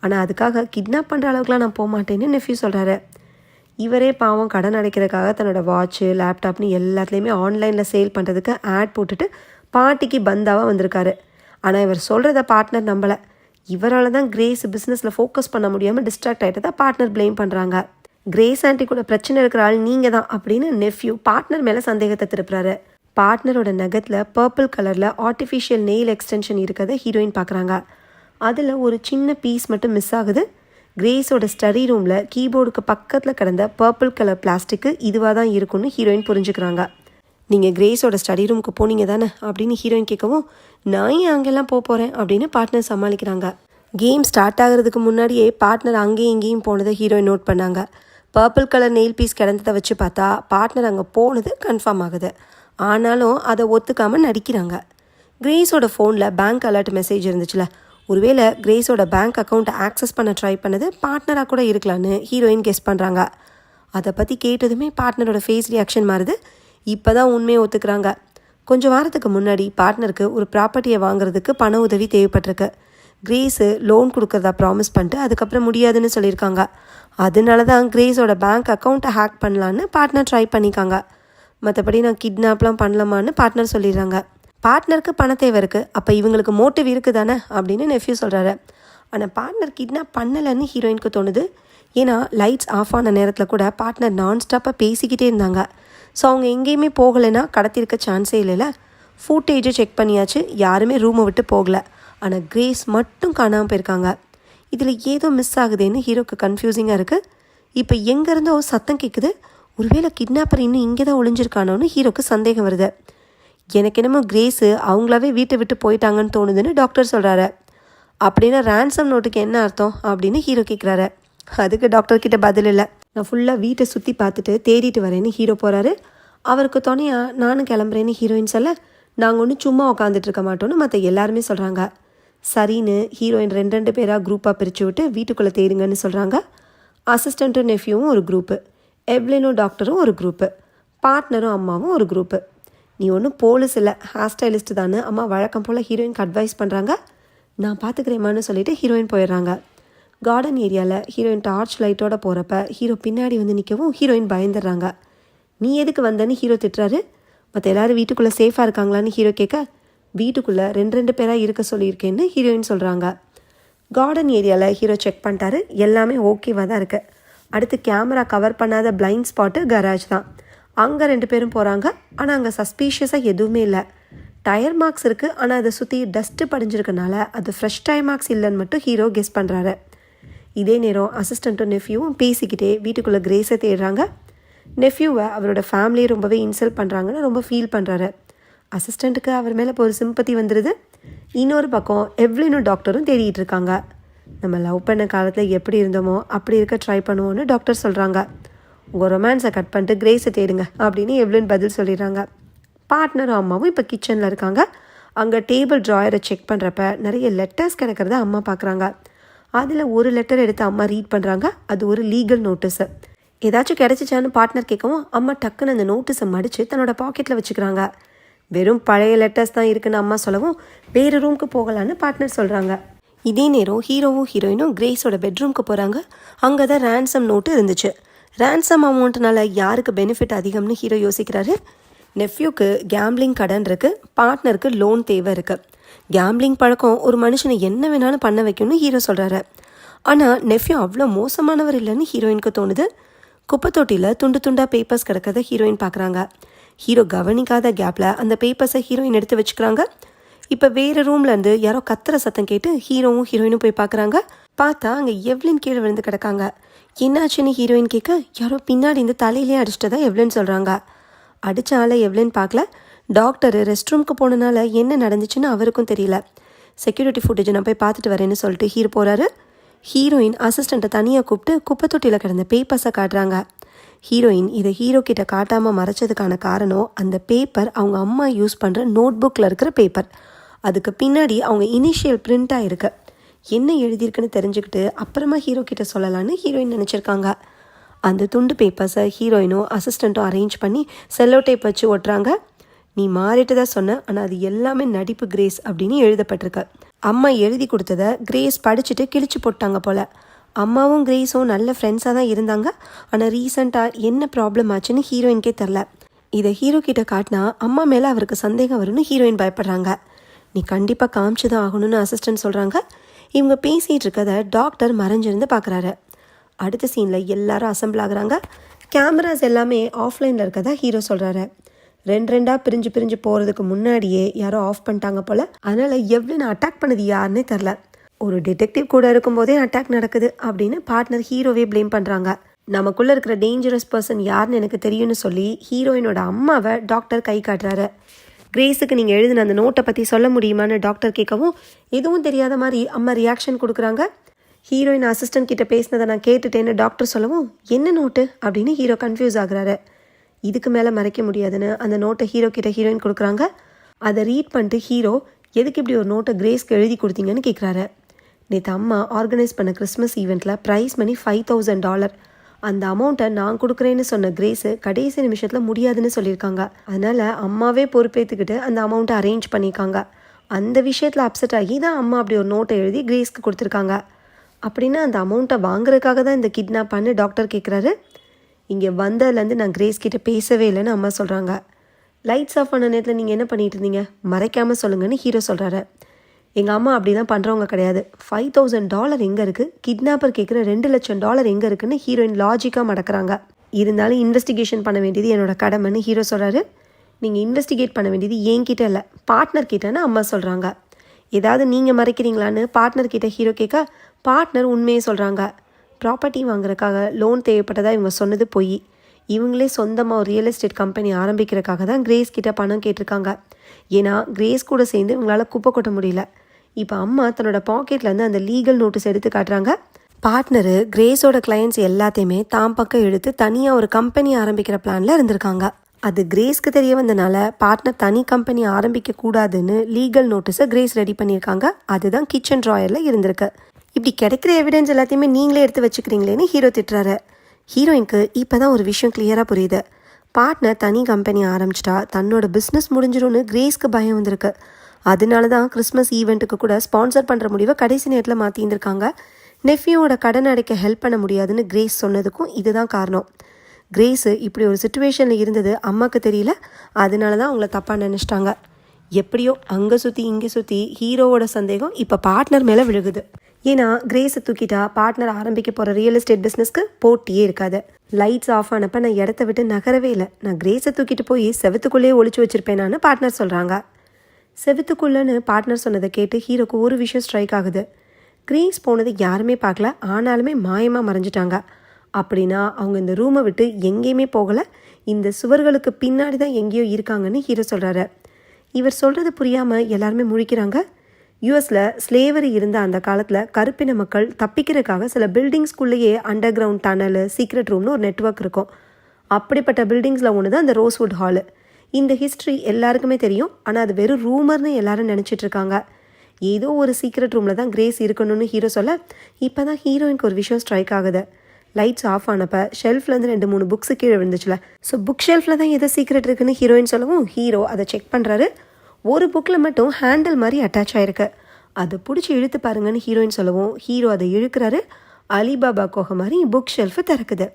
ஆனால் அதுக்காக கிட்னாப் பண்ணுற அளவுக்குலாம் நான் போக மாட்டேன்னு நெஃப்யூ சொல்கிறாரு. இவரே பாவம் கடன் அடைக்கிறதுக்காக தன்னோட வாட்சு லேப்டாப்னு எல்லாத்துலேயுமே ஆன்லைனில் சேல் பண்ணுறதுக்கு ஆட் போட்டுட்டு பாட்டிக்கு பந்தாவாக வந்திருக்காரு. ஆனால் இவர் சொல்கிறத பார்ட்னர் நம்பலை. இவரால் தான் கிரேஸ் பிஸ்னஸில் ஃபோக்கஸ் பண்ண முடியாமல் டிஸ்ட்ராக்ட் ஆகிட்டதை பார்ட்னர் ப்ளேம் பண்ணுறாங்க. கிரேஸ் ஆண்டி கூட பிரச்சனை இருக்கிற ஆள் நீங்கள் தான் அப்படின்னு நெஃப்யூ பார்ட்னர் மேலே சந்தேகத்தை திருப்புறாரு. பார்ட்னரோட நகத்தில் பர்பிள் கலரில் ஆர்டிஃபிஷியல் நெயில் எக்ஸ்டென்ஷன் இருக்கிறத ஹீரோயின் பார்க்குறாங்க. அதில் ஒரு சின்ன பீஸ் மட்டும் மிஸ் ஆகுது. கிரேஸோட ஸ்டடி ரூமில் கீபோர்டுக்கு பக்கத்தில் கிடந்த பர்பிள் கலர் பிளாஸ்டிக்கு இதுவாக தான் இருக்குன்னு ஹீரோயின் புரிஞ்சுக்கிறாங்க. நீங்கள் கிரேஸோட ஸ்டடி ரூமுக்கு போனீங்க தானே அப்படின்னு ஹீரோயின் கேட்கவும், நான் ஏன் அங்கெல்லாம் போகிறேன் அப்படின்னு பார்ட்னர் சமாளிக்கிறாங்க. கேம் ஸ்டார்ட் ஆகிறதுக்கு முன்னாடியே பார்ட்னர் அங்கேயும் இங்கேயும் போனதை ஹீரோயின் நோட் பண்ணாங்க. பர்பிள் கலர் நெயில் பீஸ் கிடந்ததை வச்சு பார்த்தா பார்ட்னர் அங்கே போனது கன்ஃபார்ம் ஆகுது. ஆனாலும் அதை ஒத்துக்காமல் நடிக்கிறாங்க. கிரேஸோட ஃபோனில் பேங்க் அலர்ட் மெசேஜ் இருந்துச்சுல, ஒருவேளை கிரேஸோட பேங்க் அக்கௌண்ட்டை ஆக்சஸ் பண்ண ட்ரை பண்ணது பார்ட்னராக கூட இருக்கலான்னு ஹீரோயின் கெஸ் பண்ணுறாங்க. அதை பற்றி கேட்டதுமே பார்ட்னரோட ஃபேஸ் ரியாக்ஷன் மாறுது. இப்போ தான் உண்மையை ஒத்துக்கிறாங்க. கொஞ்சம் வாரத்துக்கு முன்னாடி பார்ட்னருக்கு ஒரு ப்ராப்பர்ட்டியை வாங்குறதுக்கு பண உதவி தேவைப்பட்டிருக்கு. கிரேஸு லோன் கொடுக்குறதா ப்ராமிஸ் பண்ணிட்டு அதுக்கப்புறம் முடியாதுன்னு சொல்லியிருக்காங்க. அதனால தான் கிரேஸோட பேங்க் அக்கௌண்ட்டை ஹேக் பண்ணலான்னு பார்ட்னர் ட்ரை பண்ணிக்காங்க. மற்றபடி நான் கிட்னாப்லாம் பண்ணலாமான்னு பார்ட்னர் சொல்லிடுறாங்க. பார்ட்னருக்கு பண தேவை இருக்குது, அப்போ இவங்களுக்கு மோட்டிவ் இருக்குது தானே அப்படின்னு நெஃப்யூ சொல்கிறாரு. ஆனால் பார்ட்னர் கிட்னாப் பண்ணலைன்னு ஹீரோயினுக்கு தோணுது. ஏன்னா லைட்ஸ் ஆஃப் ஆன நேரத்தில் கூட பார்ட்னர் நான்ஸ்டாப்பாக பேசிக்கிட்டே இருந்தாங்க. ஸோ அவங்க எங்கேயுமே போகலைன்னா கடத்திருக்க சான்ஸே இல்லைல்ல. ஃபுட்டேஜை செக் பண்ணியாச்சு, யாருமே ரூமை விட்டு போகலை. ஆனால் கிரேஸ் மட்டும் காணாமல் போயிருக்காங்க. இதில் ஏதோ மிஸ் ஆகுதுன்னு ஹீரோக்கு கன்ஃபியூசிங்காக இருக்குது. இப்போ எங்கேருந்தோ சத்தம் கேட்குது. ஒருவேளை கிட்னாப்பர் இன்னும் இங்கே தான் ஒளிஞ்சிருக்கானோன்னு ஹீரோக்கு சந்தேகம் வருது. எனக்கு என்னமோ கிரேஸு அவங்களாவே வீட்டை விட்டு போயிட்டாங்கன்னு தோணுதுன்னு டாக்டர் சொல்கிறாரு. அப்படின்னா ரேன்சம் நோட்டுக்கு என்ன அர்த்தம் அப்படின்னு ஹீரோ கேட்குறாரு. அதுக்கு டாக்டர்கிட்ட பதில் இல்லை. நான் ஃபுல்லாக வீட்டை சுற்றி பார்த்துட்டு தேடிட்டு வரேன்னு ஹீரோ போகிறாரு. அவருக்கு துணையாக நானும் கிளம்புறேன்னு ஹீரோயின் சொல்ல, நாங்கள் ஒன்றும் சும்மா உட்காந்துட்டு இருக்க மாட்டோன்னு மற்ற எல்லாருமே சொல்கிறாங்க. சரின்னு ஹீரோயின் 2 பேராக குரூப்பாக பிரித்து விட்டு வீட்டுக்குள்ளே தேடுங்கன்னு சொல்கிறாங்க. அசிஸ்டண்ட்டும் நெஃப்யூவும் ஒரு குரூப்பு, எவ்லினும் டாக்டரும் ஒரு குரூப்பு, பார்ட்னரும் அம்மாவும் ஒரு குரூப்பு. நீ ஒன்றும் போலீஸ் இல்லை, ஹேர் ஸ்டைலிஸ்ட்டு தானே அம்மா வழக்கம் போல் ஹீரோயினுக்கு அட்வைஸ் பண்ணுறாங்க. நான் பார்த்துக்கிறேம்மான்னு சொல்லிவிட்டு ஹீரோயின் போயிடுறாங்க. கார்டன் ஏரியாவில் ஹீரோயின் டார்ச் லைட்டோட போகிறப்ப ஹீரோ பின்னாடி வந்து நிற்கவும் ஹீரோயின் பயந்துடுறாங்க. நீ எதுக்கு வந்தேன்னு ஹீரோ திட்டுறாரு. மற்ற எல்லோரும் வீட்டுக்குள்ளே சேஃபாக இருக்காங்களான்னு ஹீரோ கேட்க, வீட்டுக்குள்ளே 2 பேராக இருக்க சொல்லியிருக்கேன்னு ஹீரோயின் சொல்கிறாங்க. கார்டன் ஏரியாவில் ஹீரோ செக் பண்ணிட்டாரு, எல்லாமே ஓகேவாக தான் இருக்குது. அடுத்து கேமரா கவர் பண்ணாத பிளைண்ட் ஸ்பாட்டு கராஜ் தான். அங்கே 2 பேரும் போகிறாங்க. ஆனால் அங்கே சஸ்பீஷியஸாக எதுவுமே இல்லை. டயர் மார்க்ஸ் இருக்குது, ஆனால் அதை சுற்றி டஸ்ட்டு படிஞ்சிருக்கனால அது ஃப்ரெஷ் டயர் மார்க்ஸ் இல்லைன்னு மட்டும் ஹீரோ கெஸ் பண்ணுறாரு. இதே நேரம் அசிஸ்டண்ட்டும் நெஃப்யூவும் பேசிக்கிட்டே வீட்டுக்குள்ளே கிரேஸை தேடுறாங்க. நெஃப்யூவை அவரோட ஃபேமிலியை ரொம்பவே இன்சல்ட் பண்ணுறாங்கன்னு ரொம்ப ஃபீல் பண்ணுறாரு. அசிஸ்டண்ட்டுக்கு அவர் மேலே இப்போ ஒரு சிம்பத்தி வந்துடுது. இன்னொரு பக்கம் எவ்லினும் டாக்டரும் தேடிட்டு இருக்காங்க. நம்ம லவ் பண்ண காலத்தில் எப்படி இருந்தோமோ அப்படி இருக்க ட்ரை பண்ணுவோன்னு டாக்டர் சொல்கிறாங்க. உங்கள் ரொமான்ஸை கட் பண்ணிட்டு கிரேஸை தேடுங்க அப்படின்னு எவ்லின் பதில் சொல்லிடுறாங்க. பார்ட்னரும் அம்மாவும் இப்போ கிச்சனில் இருக்காங்க. அங்கே டேபிள் ட்ராயரை செக் பண்ணுறப்ப நிறைய லெட்டர்ஸ் கிடக்கிறத அம்மா பார்க்குறாங்க. அதில் ஒரு லெட்டர் எடுத்து அம்மா ரீட் பண்ணுறாங்க. அது ஒரு லீகல் நோட்டீஸு. ஏதாச்சும் கிடச்சிச்சான்னு பார்ட்னர் கேட்கவும் அம்மா டக்குன்னு அந்த நோட்டீஸை மடித்து தன்னோட பாக்கெட்டில் வச்சுக்கிறாங்க. வெறும் பழைய லெட்டர்ஸ் தான் இருக்குன்னு அம்மா சொல்லவும் வேறு ரூமுக்கு போகலான்னு பார்ட்னர் சொல்கிறாங்க. இதே நேரம் ஹீரோவும் ஹீரோயினும் கிரேஸோட பெட்ரூம்க்கு போகிறாங்க. அங்கே தான் ரேன்சம் நோட்டு இருந்துச்சு. ரேன்சம் அமௌண்ட்னால யாருக்கு பெனிஃபிட் அதிகம்னு ஹீரோ யோசிக்கிறாரு. நெஃப்யூக்கு கேம்பிளிங் கடன் இருக்குது, பார்ட்னருக்கு லோன் தேவை இருக்குது. கேம்பிளிங் பழக்கம் ஒரு மனுஷனை என்ன வேணாலும் பண்ண வைக்கும்னு ஹீரோ சொல்கிறாரு. ஆனால் நெஃப்யூ அவ்வளோ மோசமானவர் இல்லைன்னு ஹீரோயினுக்கு தோணுது. குப்பை தொட்டியில் துண்டு துண்டாக பேப்பர்ஸ் கிடக்கிறத ஹீரோயின் பார்க்குறாங்க. ஹீரோ கவனிக்காத கேப்பில் அந்த பேப்பர்ஸை ஹீரோயின் எடுத்து வச்சுக்கிறாங்க. இப்போ வேறு ரூம்லேருந்து யாரோ கத்துற சத்தம் கேட்டு ஹீரோவும் ஹீரோயினும் போய் பார்க்குறாங்க. பார்த்தா அங்கே எவ்லின் கீழே விழுந்து கிடக்காங்க. என்னாச்சுன்னு ஹீரோயின் கேட்க யாரோ பின்னாடி இந்த தலையிலே அடிச்சிட்டதா எவ்லின் சொல்கிறாங்க. அடித்த ஆளை எவ்லின் பார்க்கல. டாக்டர் ரெஸ்ட் ரூமுக்கு போனனால என்ன நடந்துச்சுன்னு அவருக்கும் தெரியல. செக்யூரிட்டி ஃபுட்டேஜ் நான் போய் பார்த்துட்டு வரேன்னு சொல்லிட்டு ஹீரோ போகிறாரு. ஹீரோயின் அசிஸ்டண்ட்டை தனியாக கூப்பிட்டு குப்பை தொட்டியில் கிடந்த பேப்பர்ஸை காட்டுறாங்க. ஹீரோயின் இதை ஹீரோ கிட்ட காட்டாமல் மறைச்சதுக்கான காரணம் அந்த பேப்பர் அவங்க அம்மா யூஸ் பண்ணுற நோட் புக்கில் இருக்கிற பேப்பர். அதுக்கு பின்னாடி அவங்க இனிஷியல் பிரிண்ட்டாக இருக்கு. என்ன எழுதியிருக்குன்னு தெரிஞ்சுக்கிட்டு அப்புறமா ஹீரோ கிட்ட சொல்லலான்னு ஹீரோயின் நினச்சிருக்காங்க. அந்த துண்டு பேப்பர்ஸை ஹீரோயினும் அசிஸ்டண்ட்டும் அரேஞ்ச் பண்ணி செல்லோ டேப் வச்சு ஒட்டுறாங்க. நீ மாறிட்டு தான் சொன்ன, ஆனால் அது எல்லாமே நடிப்பு கிரேஸ் அப்படின்னு எழுதப்பட்டிருக்கு. அம்மா எழுதி கொடுத்ததை கிரேஸ் படிச்சுட்டு கிழிச்சு போட்டாங்க போல். அம்மாவும் கிரேஸும் நல்ல ஃப்ரெண்ட்ஸாக தான் இருந்தாங்க. ஆனால் ரீசெண்டாக என்ன ப்ராப்ளம் ஆச்சுன்னு ஹீரோயின்கே தெரில. இதை ஹீரோ கிட்ட காட்டினா அம்மா மேலே அவருக்கு சந்தேகம் வரும்னு ஹீரோயின் பயப்படுறாங்க. நீ கண்டிப்பாக காமிச்சு தான் ஆகணும்னு அசிஸ்டன்ட் சொல்கிறாங்க. இவங்க பேசிகிட்டு இருக்கதை டாக்டர் மறைஞ்சிருந்து பார்க்குறாரு. அடுத்த சீனில் எல்லாரும் அசம்பிள் ஆகுறாங்க. கேமராஸ் எல்லாமே ஆஃப்லைனில் இருக்கதா ஹீரோ சொல்கிறாரு. ரெண்டாக பிரிஞ்சு போகிறதுக்கு முன்னாடியே யாரோ ஆஃப் பண்ணிட்டாங்க போல். அதனால் எவ்வளோ அட்டாக் பண்ணது யாருன்னே தெரில. ஒரு டிடெக்டிவ் கூட இருக்கும்போதே அட்டாக் நடக்குது அப்படின்னு பார்ட்னர் ஹீரோவே ப்ளேம் பண்ணுறாங்க. நமக்குள்ளே இருக்கிற டேஞ்சரஸ் பர்சன் யாருன்னு எனக்கு தெரியும்னு சொல்லி ஹீரோயினோட அம்மாவை டாக்டர் கை காட்டுறாரு. கிரேஸுக்கு நீங்கள் எழுதின அந்த நோட்டை பற்றி சொல்ல முடியுமான்னு டாக்டர் கேட்கவும் எதுவும் தெரியாத மாதிரி அம்மா ரியாக்ஷன் கொடுக்குறாங்க. ஹீரோயின் அசிஸ்டன்ட் கிட்ட பேசினதை நான் கேட்டுட்டேன்னு டாக்டர் சொல்லவும் என்ன நோட்டு அப்படின்னு ஹீரோ கன்ஃபியூஸ் ஆகுறாரு. இதுக்கு மேலே மறைக்க முடியாதுன்னு அந்த நோட்டை ஹீரோ கிட்ட ஹீரோயின் கொடுக்குறாங்க. அதை ரீட் பண்ணிட்டு ஹீரோ எதுக்கு இப்படி ஒரு நோட்டை கிரேஸ்க்கு எழுதி கொடுத்தீங்கன்னு கேட்குறாரு. நேற்று அம்மா ஆர்கனைஸ் பண்ண கிறிஸ்மஸ் ஈவெண்ட்டில் ப்ரைஸ் மணி $5,000. அந்த அமௌண்ட்டை நான் கொடுக்குறேன்னு சொன்ன கிரேஸு கடைசி நிமிஷத்தில் முடியாதுன்னு சொல்லியிருக்காங்க. அதனால் அம்மாவே பொறுப்பேற்றுக்கிட்டு அந்த அமௌண்ட்டை அரேஞ்ச் பண்ணியிருக்காங்க. அந்த விஷயத்தில் அப்செட் ஆகி தான் அம்மா அப்படி ஒரு நோட்டை எழுதி கிரேஸ்க்கு கொடுத்துருக்காங்க. அப்படின்னா அந்த அமௌண்ட்டை வாங்குறதுக்காக தான் இந்த கிட்னாப் பண்ணு டாக்டர் கேட்குறாரு. இங்கே வந்ததுலேருந்து நான் கிரேஸ் கிட்டே பேசவே இல்லைன்னு அம்மா சொல்கிறாங்க. லைட்ஸ் ஆஃப் பண்ண நேரத்தில் நீங்கள் என்ன பண்ணிகிட்டு இருந்தீங்க, மறைக்காமல் சொல்லுங்கன்னு ஹீரோ சொல்கிறாரு. எங்கள் அம்மா அப்படி தான் பண்ணுறவங்க கிடையாது. $5,000 எங்கே இருக்குது, கிட்னாப்பர் கேட்குற $2,00,000 எங்கே இருக்குன்னு ஹீரோயின் லாஜிக்காக மடக்கிறாங்க. இருந்தாலும் இன்வெஸ்டிகேஷன் பண்ண வேண்டியது என்னோட கடமைன்னு ஹீரோ சொல்கிறாரு. நீங்கள் இன்வெஸ்டிகேட் பண்ண வேண்டியது என்கிட்ட இல்லை, பார்ட்னர் கிட்டேன்னு அம்மா சொல்கிறாங்க. ஏதாவது நீங்கள் மறைக்கிறீங்களான்னு பார்ட்னர் கிட்ட ஹீரோ கேட்க பார்ட்னர் உண்மையை சொல்கிறாங்க. ப்ராப்பர்ட்டி வாங்குறதுக்காக லோன் தேவைப்பட்டதாக இவங்க சொன்னது பொய். இவங்களே சொந்தமாக ஒரு ரியல் எஸ்டேட் கம்பெனி ஆரம்பிக்கிறதுக்காக தான் கிரேஸ் கிட்ட பணம் கேட்டிருக்காங்க. ஏன்னா கிரேஸ் கூட சேர்ந்து இவங்களால் குப்பை கொட்ட முடியல. இப்போ அம்மா தன்னோட பாக்கெட்லேருந்து அந்த லீகல் நோட்டீஸ் எடுத்து காட்டுறாங்க. பார்ட்னரு கிரேஸோட கிளையண்ட்ஸ் எல்லாத்தையுமே தாம் பக்கம் எடுத்து தனியாக ஒரு கம்பெனி ஆரம்பிக்கிற பிளானில் இருந்திருக்காங்க. அது கிரேஸ்க்கு தெரிய வந்தனால பார்ட்னர் தனி கம்பெனி ஆரம்பிக்க கூடாதுன்னு லீகல் நோட்டீஸை கிரேஸ் ரெடி பண்ணியிருக்காங்க. அதுதான் கிச்சன் ட்ராயரில் இருந்திருக்கு. இப்படி கிடைக்கிற எவிடன்ஸ் எல்லாத்தையுமே நீங்களே எடுத்து வச்சுக்கிறீங்களேன்னு ஹீரோ திட்டுறாரு. ஹீரோயினுக்கு இப்போ தான் ஒரு விஷயம் கிளியராக புரியுது. பார்ட்னர் தனி கம்பெனி ஆரம்பிச்சிட்டா தன்னோட பிஸ்னஸ் முடிஞ்சிடும்னு கிரேஸ்க்கு பயம் வந்திருக்கு. அதனால தான் கிறிஸ்மஸ் ஈவெண்ட்டுக்கு கூட ஸ்பான்சர் பண்ணுற முடிவை கடைசி நேரத்தில் மாற்றியிருந்திருக்காங்க. நெஃப்யூவோட கடன் அடைக்க ஹெல்ப் பண்ண முடியாதுன்னு கிரேஸ் சொன்னதுக்கும் இதுதான் காரணம். கிரேஸு இப்படி ஒரு சுச்சுவேஷனில் இருந்தது அம்மாவுக்கு தெரியல. அதனால தான் அவங்கள தப்பாக நினச்சிட்டாங்க. எப்படியோ அங்கே சுற்றி இங்கே சுற்றி ஹீரோவோட சந்தேகம் இப்போ பார்ட்னர் மேலே விழுகுது. ஏன்னா கிரேஸை தூக்கிட்டா பார்ட்னர் ஆரம்பிக்க போகிற ரியல் எஸ்டேட் பிஸ்னஸ்க்கு போட்டியே இருக்காது. லைட்ஸ் ஆஃப் ஆனப்போ நான் இடத்த விட்டு நகரவே இல்லை. நான் கிரேஸை தூக்கிட்டு போய் செவத்துக்குள்ளேயே ஒழிச்சு வச்சுருப்பேனான்னு பார்ட்னர் சொல்கிறாங்க. செவத்துக்குள்ளேன்னு பார்ட்னர் சொன்னதை கேட்டு ஹீரோக்கு ஒரு விஷயம் ஸ்ட்ரைக் ஆகுது. கிரேஸ் போனது யாருமே பார்க்கல, ஆனாலுமே மாயமாக மறைஞ்சிட்டாங்க. அப்படின்னா அவங்க இந்த ரூமை விட்டு எங்கேயுமே போகலை, இந்த சுவர்களுக்கு பின்னாடி தான் எங்கேயோ இருக்காங்கன்னு ஹீரோ சொல்கிறாரு. இவர் சொல்கிறது புரியாமல் எல்லாருமே முழிக்கிறாங்க. யூஎஸில் ஸ்லேவரி இருந்த அந்த காலத்தில் கருப்பின மக்கள் தப்பிக்கிறதுக்காக சில பில்டிங்ஸ்குள்ளேயே அண்டர் கிரவுண்ட் டனல், சீக்ரெட் ரூம்னு ஒரு நெட்வொர்க் இருக்கும். அப்படிப்பட்ட பில்டிங்ஸில் ஒன்று தான் இந்த ரோஸ்வுட் ஹாலு. இந்த ஹிஸ்ட்ரி எல்லாருக்குமே தெரியும், ஆனால் அது வெறும் ரூமர்னு எல்லாரும் நினச்சிட்டு இருக்காங்க. ஏதோ ஒரு சீக்ரெட் ரூமில் தான் கிரேஸ் இருக்கணும்னு ஹீரோ சொல்ல, இப்போ தான் ஹீரோயினுக்கு ஒரு விஷயம் ஸ்ட்ரைக் ஆகுது. லைட்ஸ் ஆஃப் ஆனப்போ ஷெல்ஃப்லேருந்து 2-3 புக்ஸு கீழே விழுந்துச்சுல. ஸோ புக் ஷெல்ஃபில் தான் எதோ சீக்ரெட் இருக்குன்னு ஹீரோயின் சொல்லவும் ஹீரோ அதை செக் பண்ணுறாரு. ஒரு புக்கில் மட்டும் ஹேண்டில் மாதிரி அட்டாச் ஆகிருக்கு. அதை பிடிச்சி இழுத்து பாருங்கன்னு ஹீரோயின் சொல்லவும் ஹீரோ அதை இழுக்கிறாரு. அலிபாபா கோகை மாதிரி புக் ஷெல்ஃபு திறக்குது.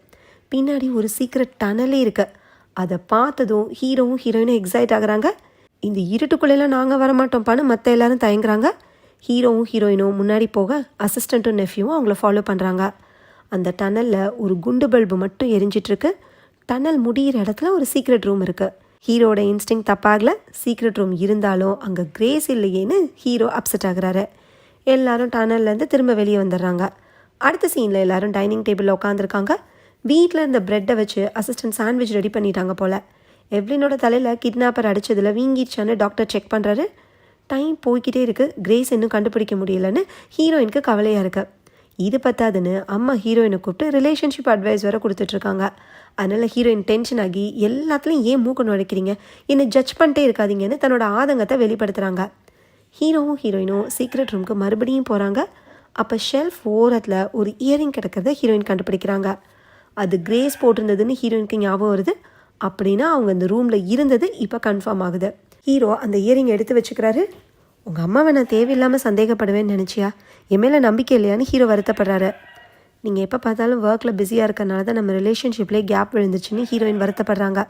பின்னாடி ஒரு சீக்ரெட் டனலே இருக்குது. அதை பார்த்ததும் ஹீரோவும் ஹீரோயினும் எக்ஸைட் ஆகுறாங்க. இந்த இருட்டுக்குள்ளெல்லாம் நாங்கள் வரமாட்டோம்ப்பான்னு மற்ற எல்லாரும் தயங்குறாங்க. ஹீரோவும் ஹீரோயினும் முன்னாடி போக அசிஸ்டண்ட்டும் நெஃப்யூவும் அவங்கள ஃபாலோ பண்ணுறாங்க. அந்த டனலில் ஒரு குண்டு பல்பு மட்டும் எரிஞ்சிட்ருக்கு. டனல் முடிகிற இடத்துல ஒரு சீக்ரெட் ரூம் இருக்குது. ஹீரோட இன்ஸ்டிங் தப்பாகல. சீக்ரெட் ரூம் இருந்தாலும் அங்கே கிரேஸ் இல்லையேன்னு ஹீரோ அப்செட் ஆகுறாரு. எல்லாரும் டனல்லேருந்து திரும்ப வெளியே வந்துடுறாங்க. அடுத்த சீனில் எல்லாரும் டைனிங் டேபிளில் உட்காந்துருக்காங்க. வீட்டில் இருந்த ப்ரெட்டை வச்சு அசிஸ்டன்ட் சாண்ட்விச் ரெடி பண்ணிட்டாங்க போல். எவ்லினோட தலையில் கிட்னாப்பர் அடித்ததில் வீங்கிடுச்சான்னு டாக்டர் செக் பண்ணுறாரு. டைம் போய்கிட்டே இருக்குது. கிரேஸ் இன்னும் கண்டுபிடிக்க முடியலன்னு ஹீரோயினுக்கு கவலையாக இருக்குது. இது பத்தாதுன்னு அம்மா ஹீரோயினை கூப்பிட்டு ரிலேஷன்ஷிப் அட்வைஸ் வேறு கொடுத்துட்ருக்காங்க. அதனால் ஹீரோயின் டென்ஷன் ஆகி எல்லாத்துலேயும் ஏன் மூக்க நுழைக்கிறீங்க, என்னை ஜட்ஜ் பண்ணிட்டே இருக்காதீங்கன்னு தன்னோட ஆதங்கத்தை வெளிப்படுத்துகிறாங்க. ஹீரோவும் ஹீரோயினும் சீக்ரெட் ரூமுக்கு மறுபடியும் போகிறாங்க. அப்போ ஷெல்ஃப் ஓரத்தில் ஒரு இயரிங் கிடக்கிறத ஹீரோயின் கண்டுபிடிக்கிறாங்க. அது கிரேஸ் போட்டிருந்ததுன்னு ஹீரோயினுக்கு ஞாபகம் வருது. அப்படின்னா அவங்க இந்த ரூமில் இருந்தது இப்போ கன்ஃபார்ம் ஆகுது. ஹீரோ அந்த இயரிங் எடுத்து வச்சுக்கிறாரு. உங்கள் அம்மாவை நான் தேவையில்லாமல் சந்தேகப்படுவேன்னு நினச்சியா, என் மேலே நம்பிக்கை இல்லையான்னு ஹீரோ வருத்தப்படுறாரு. நீங்கள் எப்போ பார்த்தாலும் ஒர்க்கில் பிஸியாக இருக்கனால தான் நம்ம ரிலேஷன்ஷிப்லேயே கேப் விழுந்துச்சுன்னு ஹீரோயின் வருத்தப்படுறாங்க.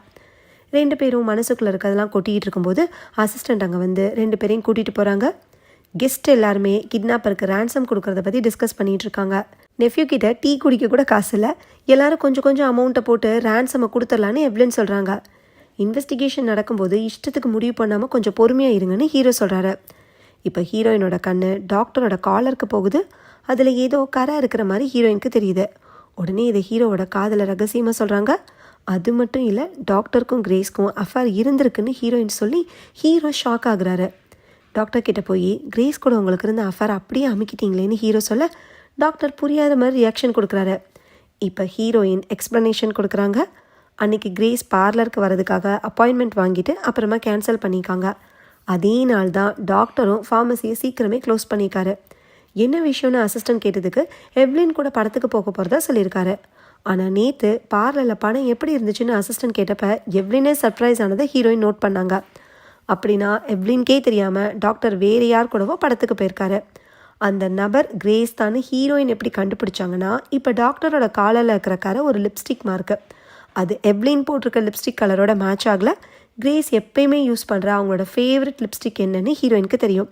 2 பேரும் மனசுக்குள்ளே இருக்கிறதெல்லாம் கொட்டிகிட்டு இருக்கும்போது அசிஸ்டண்ட் அங்கே வந்து 2 பேரையும் கூட்டிகிட்டு போகிறாங்க. கெஸ்ட் எல்லாருமே கிட்னாப்பருக்கு ரேன்சம் கொடுக்கறத பற்றி டிஸ்கஸ் பண்ணிகிட்டு இருக்காங்க. நெஃப்யூ கிட்ட டீ குடிக்க கூட காசு இல்லை. எல்லாரும் கொஞ்சம் கொஞ்சம் அமௌண்ட்டை போட்டு ரேன்சமை கொடுத்துடலான்னு எவ்லின் சொல்கிறாங்க. இன்வெஸ்டிகேஷன் நடக்கும்போது இஷ்டத்துக்கு முடிவு பண்ணாமல் கொஞ்சம் பொறுமையாக இருங்கன்னு ஹீரோ சொல்கிறாரு. இப்போ ஹீரோயினோட கண்ணு டாக்டரோட காலருக்கு போகுது. அதில் ஏதோ கரை இருக்கிற மாதிரி ஹீரோயினுக்கு தெரியுது. உடனே இதை ஹீரோவோட காதில் ரகசியமாக சொல்கிறாங்க. அது மட்டும் இல்லை, டாக்டருக்கும் கிரேஸ்க்கும் அஃபேர் இருந்திருக்குன்னு ஹீரோயின் சொல்லி ஹீரோ ஷாக் ஆகுறாரு. டாக்டர் கிட்ட போய் கிரேஸ் கூட உங்களுக்கு இருந்த அஃபேர் அப்படியே அமைக்கிட்டீங்களேன்னு ஹீரோ சொல்ல டாக்டர் புரியாத மாதிரி ரியாக்ஷன் கொடுக்குறாரு. இப்போ ஹீரோயின் எக்ஸ்ப்ளனேஷன் கொடுக்குறாங்க. அன்றைக்கி கிரேஸ் பார்லருக்கு வரதுக்காக அப்பாயின்மெண்ட் வாங்கிட்டு அப்புறமா கேன்சல் பண்ணியிருக்காங்க. அதே நாள் தான் டாக்டரும் ஃபார்மசியை சீக்கிரமே க்ளோஸ் பண்ணியிருக்காரு. என்ன விஷயம்னு அசிஸ்டன்ட் கேட்டதுக்கு எவ்லின் கூட படத்துக்கு போக போகிறதா சொல்லியிருக்காரு. ஆனால் நேற்று பார்லரில் படம் எப்படி இருந்துச்சுன்னு அசிஸ்டன்ட் கேட்டப்ப எவ்லினே சர்ப்ரைஸ் ஆனதை ஹீரோயின் நோட் பண்ணாங்க. அப்படின்னா எவ்லின்கே தெரியாமல் டாக்டர் வேறு யார் கூடவோ படத்துக்கு போயிருக்காரு. அந்த நபர் கிரேஸ் தான் ஹீரோயின் எப்படி கண்டுபிடிச்சாங்கன்னா, இப்போ டாக்டரோட காலில் இருக்கிற கரை ஒரு லிப்ஸ்டிக் மார்க்கு. அது எவ்லின் போட்டிருக்க லிப்ஸ்டிக் கலரோட மேட்ச் ஆகலை. கிரேஸ் எப்பயுமே யூஸ் பண்ணுற அவங்களோட ஃபேவரட் லிப்ஸ்டிக் என்னன்னு ஹீரோயினுக்கு தெரியும்.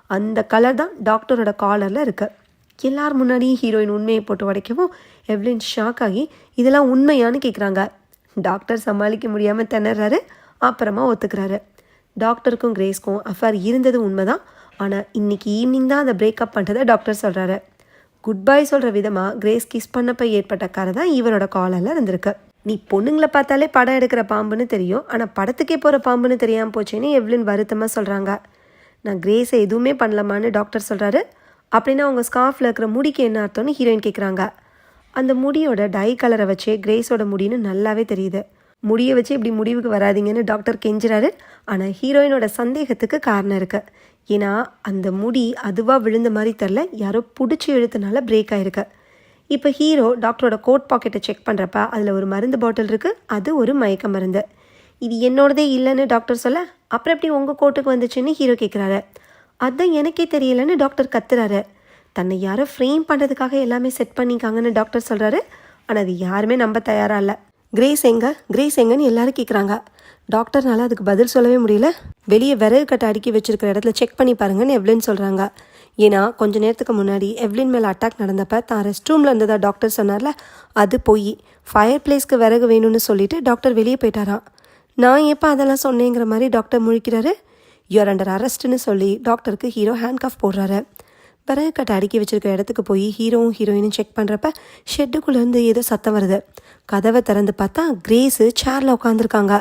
அந்த கலர் தான் டாக்டரோட காலரில் இருக்குது. எல்லார் முன்னாடியும் ஹீரோயின் உண்மையை போட்டு உடைக்கவும் எவ்லின் ஷாக் ஆகி இதெல்லாம் உண்மையானு கேட்குறாங்க. டாக்டர் சமாளிக்க முடியாமல் திணறாரு. அப்புறமா ஒத்துக்கிறாரு. டாக்டருக்கும் கிரேஸ்க்கும் அஃபேர் இருந்தது உண்மைதான். ஆனால் இன்றைக்கி ஈவினிங் தான் அதை பிரேக்கப் பண்ணுறதை டாக்டர் சொல்கிறாரு. குட் பை சொல்கிற விதமாக கிரேஸ் கிஸ் பண்ணப்போ ஏற்பட்ட கரை தான் இவரோட காலரில் இருந்திருக்கு. நீ பொண்ணுங்களை பார்த்தாலே படம் எடுக்கிற பாம்புன்னு தெரியும், ஆனால் படத்துக்கே போகிற பாம்புன்னு தெரியாமல் போச்சேன்னு எவ்லின் வருத்தமாக சொல்கிறாங்க. நான் கிரேஸை எதுவுமே பண்ணலாமான்னு டாக்டர் சொல்கிறாரு. அப்படின்னா அவங்க ஸ்கார்ஃபில் இருக்கிற முடிக்கு என்ன அர்த்தம்னு ஹீரோயின் கேட்குறாங்க. அந்த முடியோட டை கலரை வச்சே கிரேஸோட முடின்னு நல்லாவே தெரியுது. முடியை வச்சு இப்படி முடிவுக்கு வராதிங்கன்னு டாக்டர் கெஞ்சுறாரு. ஆனால் ஹீரோயினோட சந்தேகத்துக்கு காரணம் இருக்குது. ஏன்னா அந்த முடி அதுவாக விழுந்த மாதிரி தெரில, யாரோ பிடிச்சி இழுத்தனால பிரேக் ஆகிருக்கு. இப்போ ஹீரோ டாக்டரோட கோட் பாக்கெட்டை செக் பண்ணுறப்ப அதில் ஒரு மருந்து பாட்டில் இருக்குது. அது ஒரு மயக்க மருந்து. இது என்னோடதே இல்லைன்னு டாக்டர் சொல்ல, அப்புறம் எப்படி உங்கள் கோட்டுக்கு வந்துச்சுன்னு ஹீரோ கேட்குறாரு. அதுதான் எனக்கே தெரியலைன்னு டாக்டர் கத்துறாரு. தன்னை யாரோ ஃப்ரேம் பண்ணுறதுக்காக எல்லாமே செட் பண்ணிக்காங்கன்னு டாக்டர் சொல்கிறாரு. ஆனால் அது யாருமே நம்ப தயாராக இல்லை. கிரேஸ் எங்கன்னு எல்லாரும் கேட்குறாங்க. டாக்டர்னால அதுக்கு பதில் சொல்லவே முடியல. வெளியே விறகு கட்டை அடுக்கி வச்சிருக்கிற இடத்துல செக் பண்ணி பாருங்கன்னு எவ்லின் சொல்கிறாங்க. ஏன்னா கொஞ்சம் நேரத்துக்கு முன்னாடி எவ்லின் மேலே அட்டாக் நடந்தப்போ தான் ரெஸ்ட் ரூமில் இருந்ததா டாக்டர் சொன்னார்ல, அது போய் ஃபயர் பிளேஸ்க்கு விறகு வேணும்னு சொல்லிட்டு டாக்டர் வெளியே போயிட்டாராம். நான் எப்போ அதெல்லாம் சொன்னேங்கிற மாதிரி டாக்டர் முழிக்கிறாரு. யூஆர் அண்டர் அரெஸ்ட்னு சொல்லி டாக்டருக்கு ஹீரோ ஹேண்ட் கஃப் போடுறாரு. விறகு கட்டை அடுக்கி வச்சிருக்கிற இடத்துக்கு போய் ஹீரோவும் ஹீரோயினும் செக் பண்ணுறப்ப ஷெட்டுக்குள்ளேருந்து ஏதோ சத்தம் வருது. கதவை திறந்து பார்த்தா கிரேஸு சேரில் உட்காந்துருக்காங்க.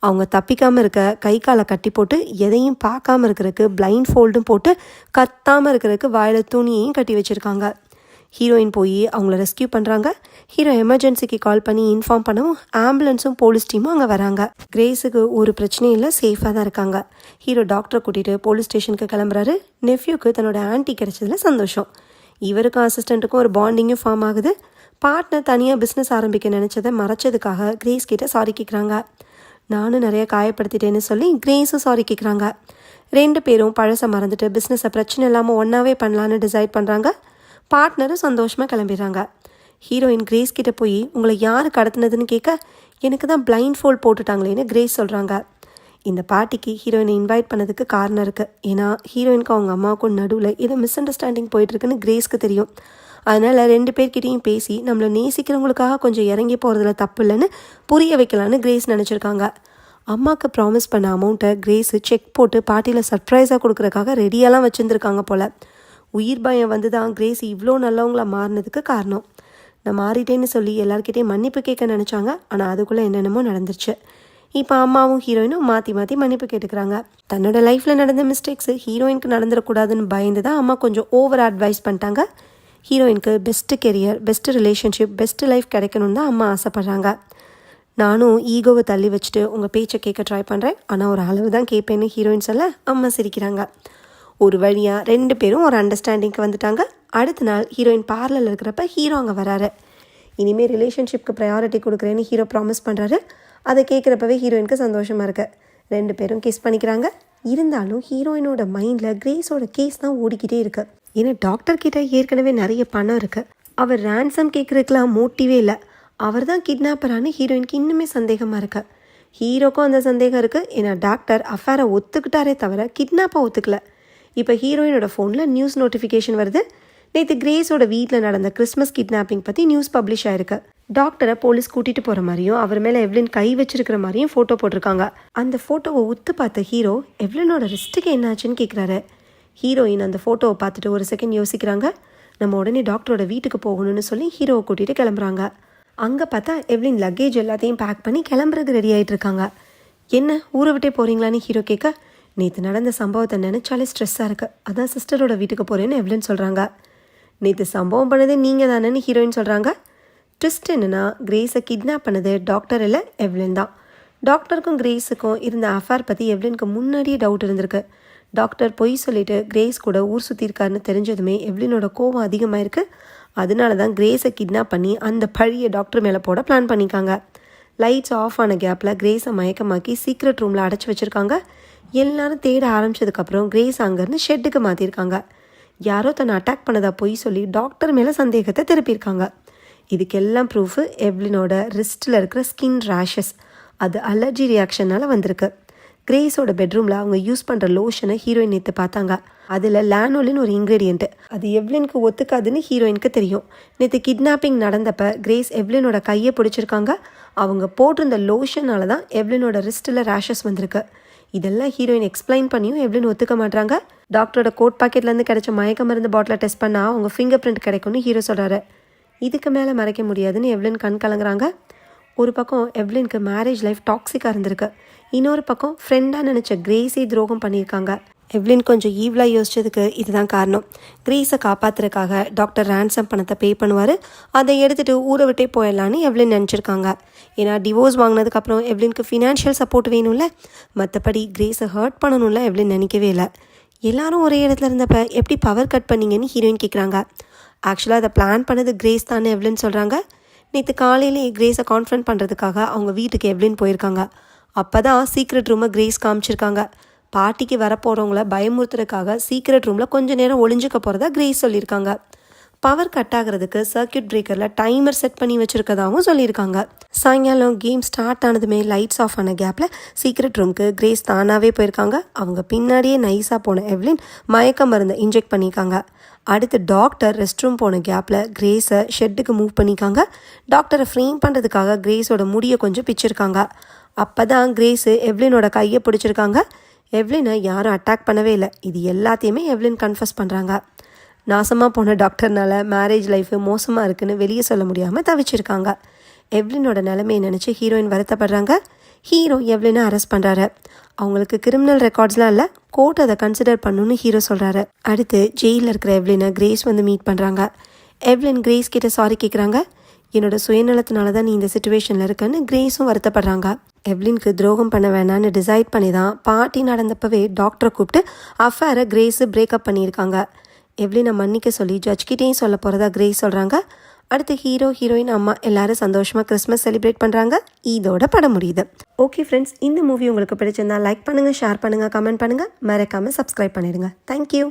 அவங்க தப்பிக்காமல் இருக்க கை காலை கட்டி போட்டு எதையும் பார்க்காம இருக்கிறதுக்கு பிளைண்ட் ஃபோல்டும் போட்டு கத்தாமல் இருக்கிறதுக்கு வாயில் துணியையும் கட்டி வச்சுருக்காங்க. ஹீரோயின் போய் அவங்கள ரெஸ்கியூ பண்ணுறாங்க. ஹீரோ எமர்ஜென்சிக்கு கால் பண்ணி இன்ஃபார்ம் பண்ணவும் ஆம்புலன்ஸும் போலீஸ் டீமும் அங்கே வராங்க. கிரேஸுக்கு ஒரு பிரச்சனையும் இல்லை, சேஃபாக தான் இருக்காங்க. ஹீரோ டாக்டரை கூட்டிகிட்டு போலீஸ் ஸ்டேஷனுக்கு கிளம்புறாரு. நெஃப்யூக்கு தன்னோட ஆன்ட்டி கிடைச்சதுல சந்தோஷம். இவருக்கும் அசிஸ்டண்ட்டுக்கும் ஒரு பாண்டிங்கும் ஃபார்ம் ஆகுது. பார்ட்னர் தனியாக பிஸ்னஸ் ஆரம்பிக்க நினச்சதை மறைச்சதுக்காக கிரேஸ் கிட்ட சாரி கேட்குறாங்க. நானும் நிறைய காயப்படுத்திட்டேன்னு சொல்லி கிரேஸும் சாரி கேட்குறாங்க. 2 பேரும் பழசை மறந்துட்டு பிஸ்னஸை பிரச்சனை இல்லாமல் ஒன்றாவே பண்ணலான்னு டிசைட் பண்ணுறாங்க. பார்ட்னரும் சந்தோஷமாக கிளம்பிடுறாங்க. ஹீரோயின் கிரேஸ் கிட்ட போய் உங்களை யார் கடத்தினதுன்னு கேட்க, எனக்கு தான் பிளைண்ட் ஃபோல்ட் போட்டுட்டாங்களேன்னு கிரேஸ் சொல்கிறாங்க. இந்த பார்ட்டிக்கு ஹீரோயினை இன்வைட் பண்ணதுக்கு காரணம் இருக்குது. ஏன்னா ஹீரோயினுக்கு அவங்க அம்மாவுக்கும் நடுவில் ஏதோ மிஸ் அண்டர்ஸ்டாண்டிங் போயிட்டுருக்குன்னு கிரேஸ்க்கு தெரியும். அதனால் 2 பேர்கிட்டையும் பேசி நம்மளை நேசிக்கிறவங்களுக்காக கொஞ்சம் இறங்கி போகிறதுல தப்பு இல்லைன்னு புரிய வைக்கலான்னு கிரேஸ் நினச்சிருக்காங்க. அம்மாவுக்கு ப்ராமிஸ் பண்ண அமௌண்ட்டை கிரேஸு செக் போட்டு பார்ட்டியில் சர்ப்ரைஸாக கொடுக்குறக்காக ரெடியெல்லாம் வச்சுருந்துருக்காங்க போல். உயிர் பயம் வந்து தான் கிரேஸ் இவ்வளோ நல்லவங்களா மாறினதுக்கு காரணம். நான் மாறிட்டேன்னு சொல்லி எல்லாருக்கிட்டையும் மன்னிப்பு கேட்க நினச்சாங்க. ஆனால் அதுக்குள்ளே என்னென்னமோ நடந்துருச்சு. இப்போ அம்மாவும் ஹீரோயினும் மாற்றி மாற்றி மன்னிப்பு கேட்டுக்கிறாங்க. தன்னோட லைஃப்பில் நடந்த மிஸ்டேக்ஸு ஹீரோயினுக்கு நடந்துடக்கூடாதுன்னு பயந்து தான் அம்மா கொஞ்சம் ஓவர் அட்வைஸ் பண்ணிட்டாங்க. ஹீரோயினுக்கு best career, best relationship, best life கிடைக்கணும்னு தான் அம்மா ஆசைப்பட்றாங்க. நானும் ஈகோவை தள்ளி வச்சுட்டு உங்கள் பேச்சை கேட்க ட்ரை பண்ணுறேன், ஆனால் ஒரு அளவு தான் கேட்பேன்னு ஹீரோயின் சொல்ல அம்மா சிரிக்கிறாங்க. ஒரு வழியாக 2 பேரும் ஒரு அண்டர்ஸ்டாண்டிங்க்கு வந்துட்டாங்க. அடுத்த நாள் ஹீரோயின் பார்லரில் இருக்கிறப்ப ஹீரோ அங்கே வராரு. இனிமேல் ரிலேஷன்ஷிப்க்கு ப்ரையாரிட்டி கொடுக்குறேன்னு ஹீரோ ப்ராமிஸ் பண்ணுறாரு. அதை கேட்குறப்பவே ஹீரோயினுக்கு சந்தோஷமாக இருக்குது. 2 பேரும் கிஸ் பண்ணிக்கிறாங்க. இருந்தாலும் ஹீரோயினோட மைண்டில் கிரேஸோட கேஸ் தான் ஓடிக்கிட்டே இருக்குது. ஏன்னா டாக்டர்கிட்ட ஏற்கனவே நிறைய பணம் இருக்குது. அவர் ரேன்சம் கேட்குறதுக்கெலாம் மோட்டிவே இல்லை. அவர் தான் கிட்னாப்பரானு ஹீரோயினுக்கு இன்னுமே சந்தேகமாக இருக்குது. ஹீரோக்கும் அந்த சந்தேகம் இருக்குது. ஏன்னா டாக்டர் அஃபேரை ஒத்துக்கிட்டாரே தவிர கிட்னாப்பை ஒத்துக்கல. இப்போ ஹீரோயினோட ஃபோனில் நியூஸ் நோட்டிஃபிகேஷன் வருது. நேற்று கிரேஸோட வீட்டில் நடந்த கிறிஸ்மஸ் கிட்னாப்பிங் பற்றி நியூஸ் பப்ளிஷ் ஆயிருக்கு. டாக்டரை போலீஸ் கூட்டிகிட்டு போகிற மாதிரியும் அவர் மேலே எவ்லின் கை வச்சிருக்கிற மாதிரியும் ஃபோட்டோ போட்டிருக்காங்க. அந்த ஃபோட்டோவை உத்து பார்த்த ஹீரோ எவ்லினோட ரிஸ்ட்டுக்கு என்னாச்சுன்னு கேட்குறாரு. ஹீரோயின் அந்த ஃபோட்டோவை பார்த்துட்டு ஒரு செகண்ட் யோசிக்கிறாங்க. நம்ம உடனே டாக்டரோட வீட்டுக்கு போகணும்னு சொல்லி ஹீரோவை கூட்டிகிட்டு கிளம்புறாங்க. அங்கே பார்த்தா எவ்லின் லக்கேஜ் எல்லாத்தையும் பேக் பண்ணி கிளம்புறதுக்கு ரெடி ஆகிட்டு இருக்காங்க. என்ன ஊரை விட்டே போகிறீங்களான்னு ஹீரோ கேட்க, நேற்று நடந்த சம்பவத்தை நினச்சாலே ஸ்ட்ரெஸ்ஸாக இருக்குது, அதான் சிஸ்டரோட வீட்டுக்கு போகிறேன்னு எவ்லின் சொல்கிறாங்க. நேற்று சம்பவம் பண்ணது நீங்கள் தானேன்னு ஹீரோயின் சொல்கிறாங்க. ட்விஸ்ட் என்னென்னா கிரேஸை கிட்னாப் பண்ணது டாக்டர் இல்லை எவ்லின் தான். டாக்டருக்கும் கிரேஸுக்கும் இருந்த அஃபேர் பற்றி எவ்லினுக்கு முன்னாடியே டவுட் இருந்திருக்கு. டாக்டர் பொய் சொல்லிட்டு கிரேஸ் கூட ஊர் சுற்றிருக்காருன்னு தெரிஞ்சதுமே எவ்லினோட கோவம் அதிகமாயிருக்கு. அதனால தான் கிரேஸை கிட்னாப் பண்ணி அந்த பழைய டாக்டர் மேலே போட பிளான் பண்ணிக்காங்க. லைட்ஸ் ஆஃப் ஆன கேப்பில் கிரேஸை மயக்கமாக்கி சீக்ரெட் ரூமில் அடைச்சி வச்சுருக்காங்க. எல்லாரும் தேட ஆரம்பித்ததுக்கப்புறம் கிரேஸ் அங்கேருந்து ஷெட்டுக்கு மாற்றிருக்காங்க. யாரோ தன்னை அட்டாக் பண்ணதா பொய் சொல்லி டாக்டர் மேலே சந்தேகத்தை திருப்பியிருக்காங்க. இதுக்கெல்லாம் ப்ரூஃபு எவ்லினோட ரிஸ்ட்டில் இருக்கிற ஸ்கின் ரேஷஸ். அது அலர்ஜி ரியாக்ஷனால் வந்திருக்கு. கிரேஸோட பெட்ரூமில் அவங்க யூஸ் பண்ணுற லோஷனை ஹீரோயின் நேற்று பார்த்தாங்க. அதில் லானோலின் ஒரு இன்க்ரீடியண்ட்டு. அது எவ்லினுக்கு ஒத்துக்காதுன்னு ஹீரோயினுக்கு தெரியும். நேற்று கிட்னாப்பிங் நடந்தப்போ கிரேஸ் எவ்லினோட கையை பிடிச்சிருக்காங்க. அவங்க போட்டிருந்த லோஷனால தான் எவ்லினோட ரிஸ்ட்டில் ரேஷஸ் வந்திருக்கு. இதெல்லாம் ஹீரோயின் எக்ஸ்பிளைன் பண்ணியும் எவ்லின் ஒத்துக்க மாட்டாங்க. டாக்டரோட கோட் பாக்கெட்லேருந்து கிடைச்ச மயக்க மருந்து பாட்டிலை டெஸ்ட் பண்ணால் அவங்க ஃபிங்கர் பிரிண்ட் கிடைக்கும்னு ஹீரோ சொல்கிறாரு. இதுக்கு மேலே மறைக்க முடியாதுன்னு எவ்லின் கண் கலங்குறாங்க. ஒரு பக்கம் எவ்லினுக்கு மேரேஜ் லைஃப் டாக்ஸிக்காக இருந்திருக்கு. இன்னொரு பக்கம் ஃப்ரெண்டாக நினச்ச கிரேஸை துரோகம் பண்ணியிருக்காங்க. எவ்லின் கொஞ்சம் ஈவலாக யோசிச்சதுக்கு இதுதான் காரணம். கிரேஸை காப்பாற்றுறதுக்காக டாக்டர் ரேன்சம் பணத்தை பே பண்ணுவார். அதை எடுத்துகிட்டு ஊரை விட்டே போயிடலான்னு எவ்லின் நினச்சிருக்காங்க. ஏன்னா டிவோர்ஸ் வாங்கினதுக்கப்புறம் எவ்லினுக்கு ஃபினான்ஷியல் சப்போர்ட் வேணும்ல. மற்றபடி கிரேஸை ஹர்ட் பண்ணணும்ல எவ்லின் நினைக்கவே இல்லை. எல்லாரும் ஒரே இடத்துல இருந்தப்போ எப்படி பவர் கட் பண்ணிங்கன்னு ஹீரோயின் கேட்குறாங்க. ஆக்சுவலாக அதை பிளான் பண்ணது கிரேஸ் தானே எவ்லின் சொல்கிறாங்க. நேற்று காலையிலே கிரேஸை கான்ஃபரன்ட் பண்ணுறதுக்காக அவங்க வீட்டுக்கு எவ்லின் போயிருக்காங்க. அப்போ தான் சீக்ரெட் ரூமை கிரேஸ் காமிச்சிருக்காங்க. பார்ட்டிக்கு வரப்போகிறவங்கள பயமுறுத்துறதுக்காக சீக்ரெட் ரூமில் கொஞ்சம் நேரம் ஒளிஞ்சிக்க போகிறதா கிரேஸ் சொல்லியிருக்காங்க. பவர் கட் ஆகிறதுக்கு சர்க்கியூட் பிரேக்கரில் டைமர் செட் பண்ணி வச்சுருக்கதாகவும் சொல்லியிருக்காங்க. சாயங்காலம் கேம் ஸ்டார்ட் ஆனதுமே லைட்ஸ் ஆஃப் ஆன கேப்பில் சீக்ரெட் ரூமுக்கு கிரேஸ் தானாகவே போயிருக்காங்க. அவங்க பின்னாடியே நைஸாக போன எவ்லின் மயக்க மருந்தை இன்ஜெக்ட் பண்ணியிருக்காங்க. அடுத்து டாக்டர் ரெஸ்ட் ரூம் போன கேப்பில் கிரேஸை ஷெட்டுக்கு மூவ் பண்ணியிருக்காங்க. டாக்டரை ஃப்ரேம் பண்ணுறதுக்காக கிரேஸோட முடியை கொஞ்சம் பிச்சிருக்காங்க. அப்போ தான் கிரேஸு எவ்லினோட கையை பிடிச்சிருக்காங்க. எவ்லினை யாரும் அட்டாக் பண்ணவே இல்லை. இது எல்லாத்தையுமே எவ்லின் கன்ஃபஸ் பண்ணுறாங்க. நாசமாக போன டாக்டர்னால மேரேஜ் லைஃபு மோசமாக இருக்குன்னு வெளியே சொல்ல முடியாமல் தவிச்சிருக்காங்க. எவ்லினோட நிலைமையை நினச்சி ஹீரோயின் வருத்தப்படுறாங்க. ஹீரோ எவ்லினை அரெஸ்ட் பண்ணுறாரு. அவங்களுக்கு கிரிமினல் ரெக்கார்ட்ஸ்லாம் இல்லை, கோர்ட் அதை கன்சிடர் பண்ணணுன்னு ஹீரோ சொல்கிறாரு. அடுத்து ஜெயிலில் இருக்கிற எவ்லினை கிரேஸ் வந்து மீட் பண்ணுறாங்க. எவ்லின் கிரேஸ் கிட்ட சாரி கேட்குறாங்க. என்னோட சுயநலத்தினால தான் நீ இந்த சுச்சுவேஷனில் இருக்கன்னு கிரேஸும் வருத்தப்படுறாங்க. எவ்லினுக்கு துரோகம் பண்ண வேணான்னு டிசைட் பண்ணி தான் பார்ட்டி நடந்தப்பவே டாக்டரை கூப்பிட்டு அஃபேரை கிரேஸு பிரேக்கப் பண்ணியிருக்காங்க. எவ்லினை மன்னிக்க சொல்லி ஜட்ஜ்கிட்டேயும் சொல்ல போகிறதா கிரேஸ் சொல்கிறாங்க. அடுத்து ஹீரோ ஹீரோயின் அம்மா எல்லாரும் சந்தோஷமாக கிறிஸ்மஸ் செலிப்ரேட் பண்ணுறாங்க. இதோட படம் முடியுது. ஓகே ஃப்ரெண்ட்ஸ், இந்த மூவி உங்களுக்கு பிடிச்சிருந்தா லைக் பண்ணுங்கள், ஷேர் பண்ணுங்கள், கமெண்ட் பண்ணுங்கள், மறக்காமல் சப்ஸ்கிரைப் பண்ணிடுங்க. தேங்க்யூ.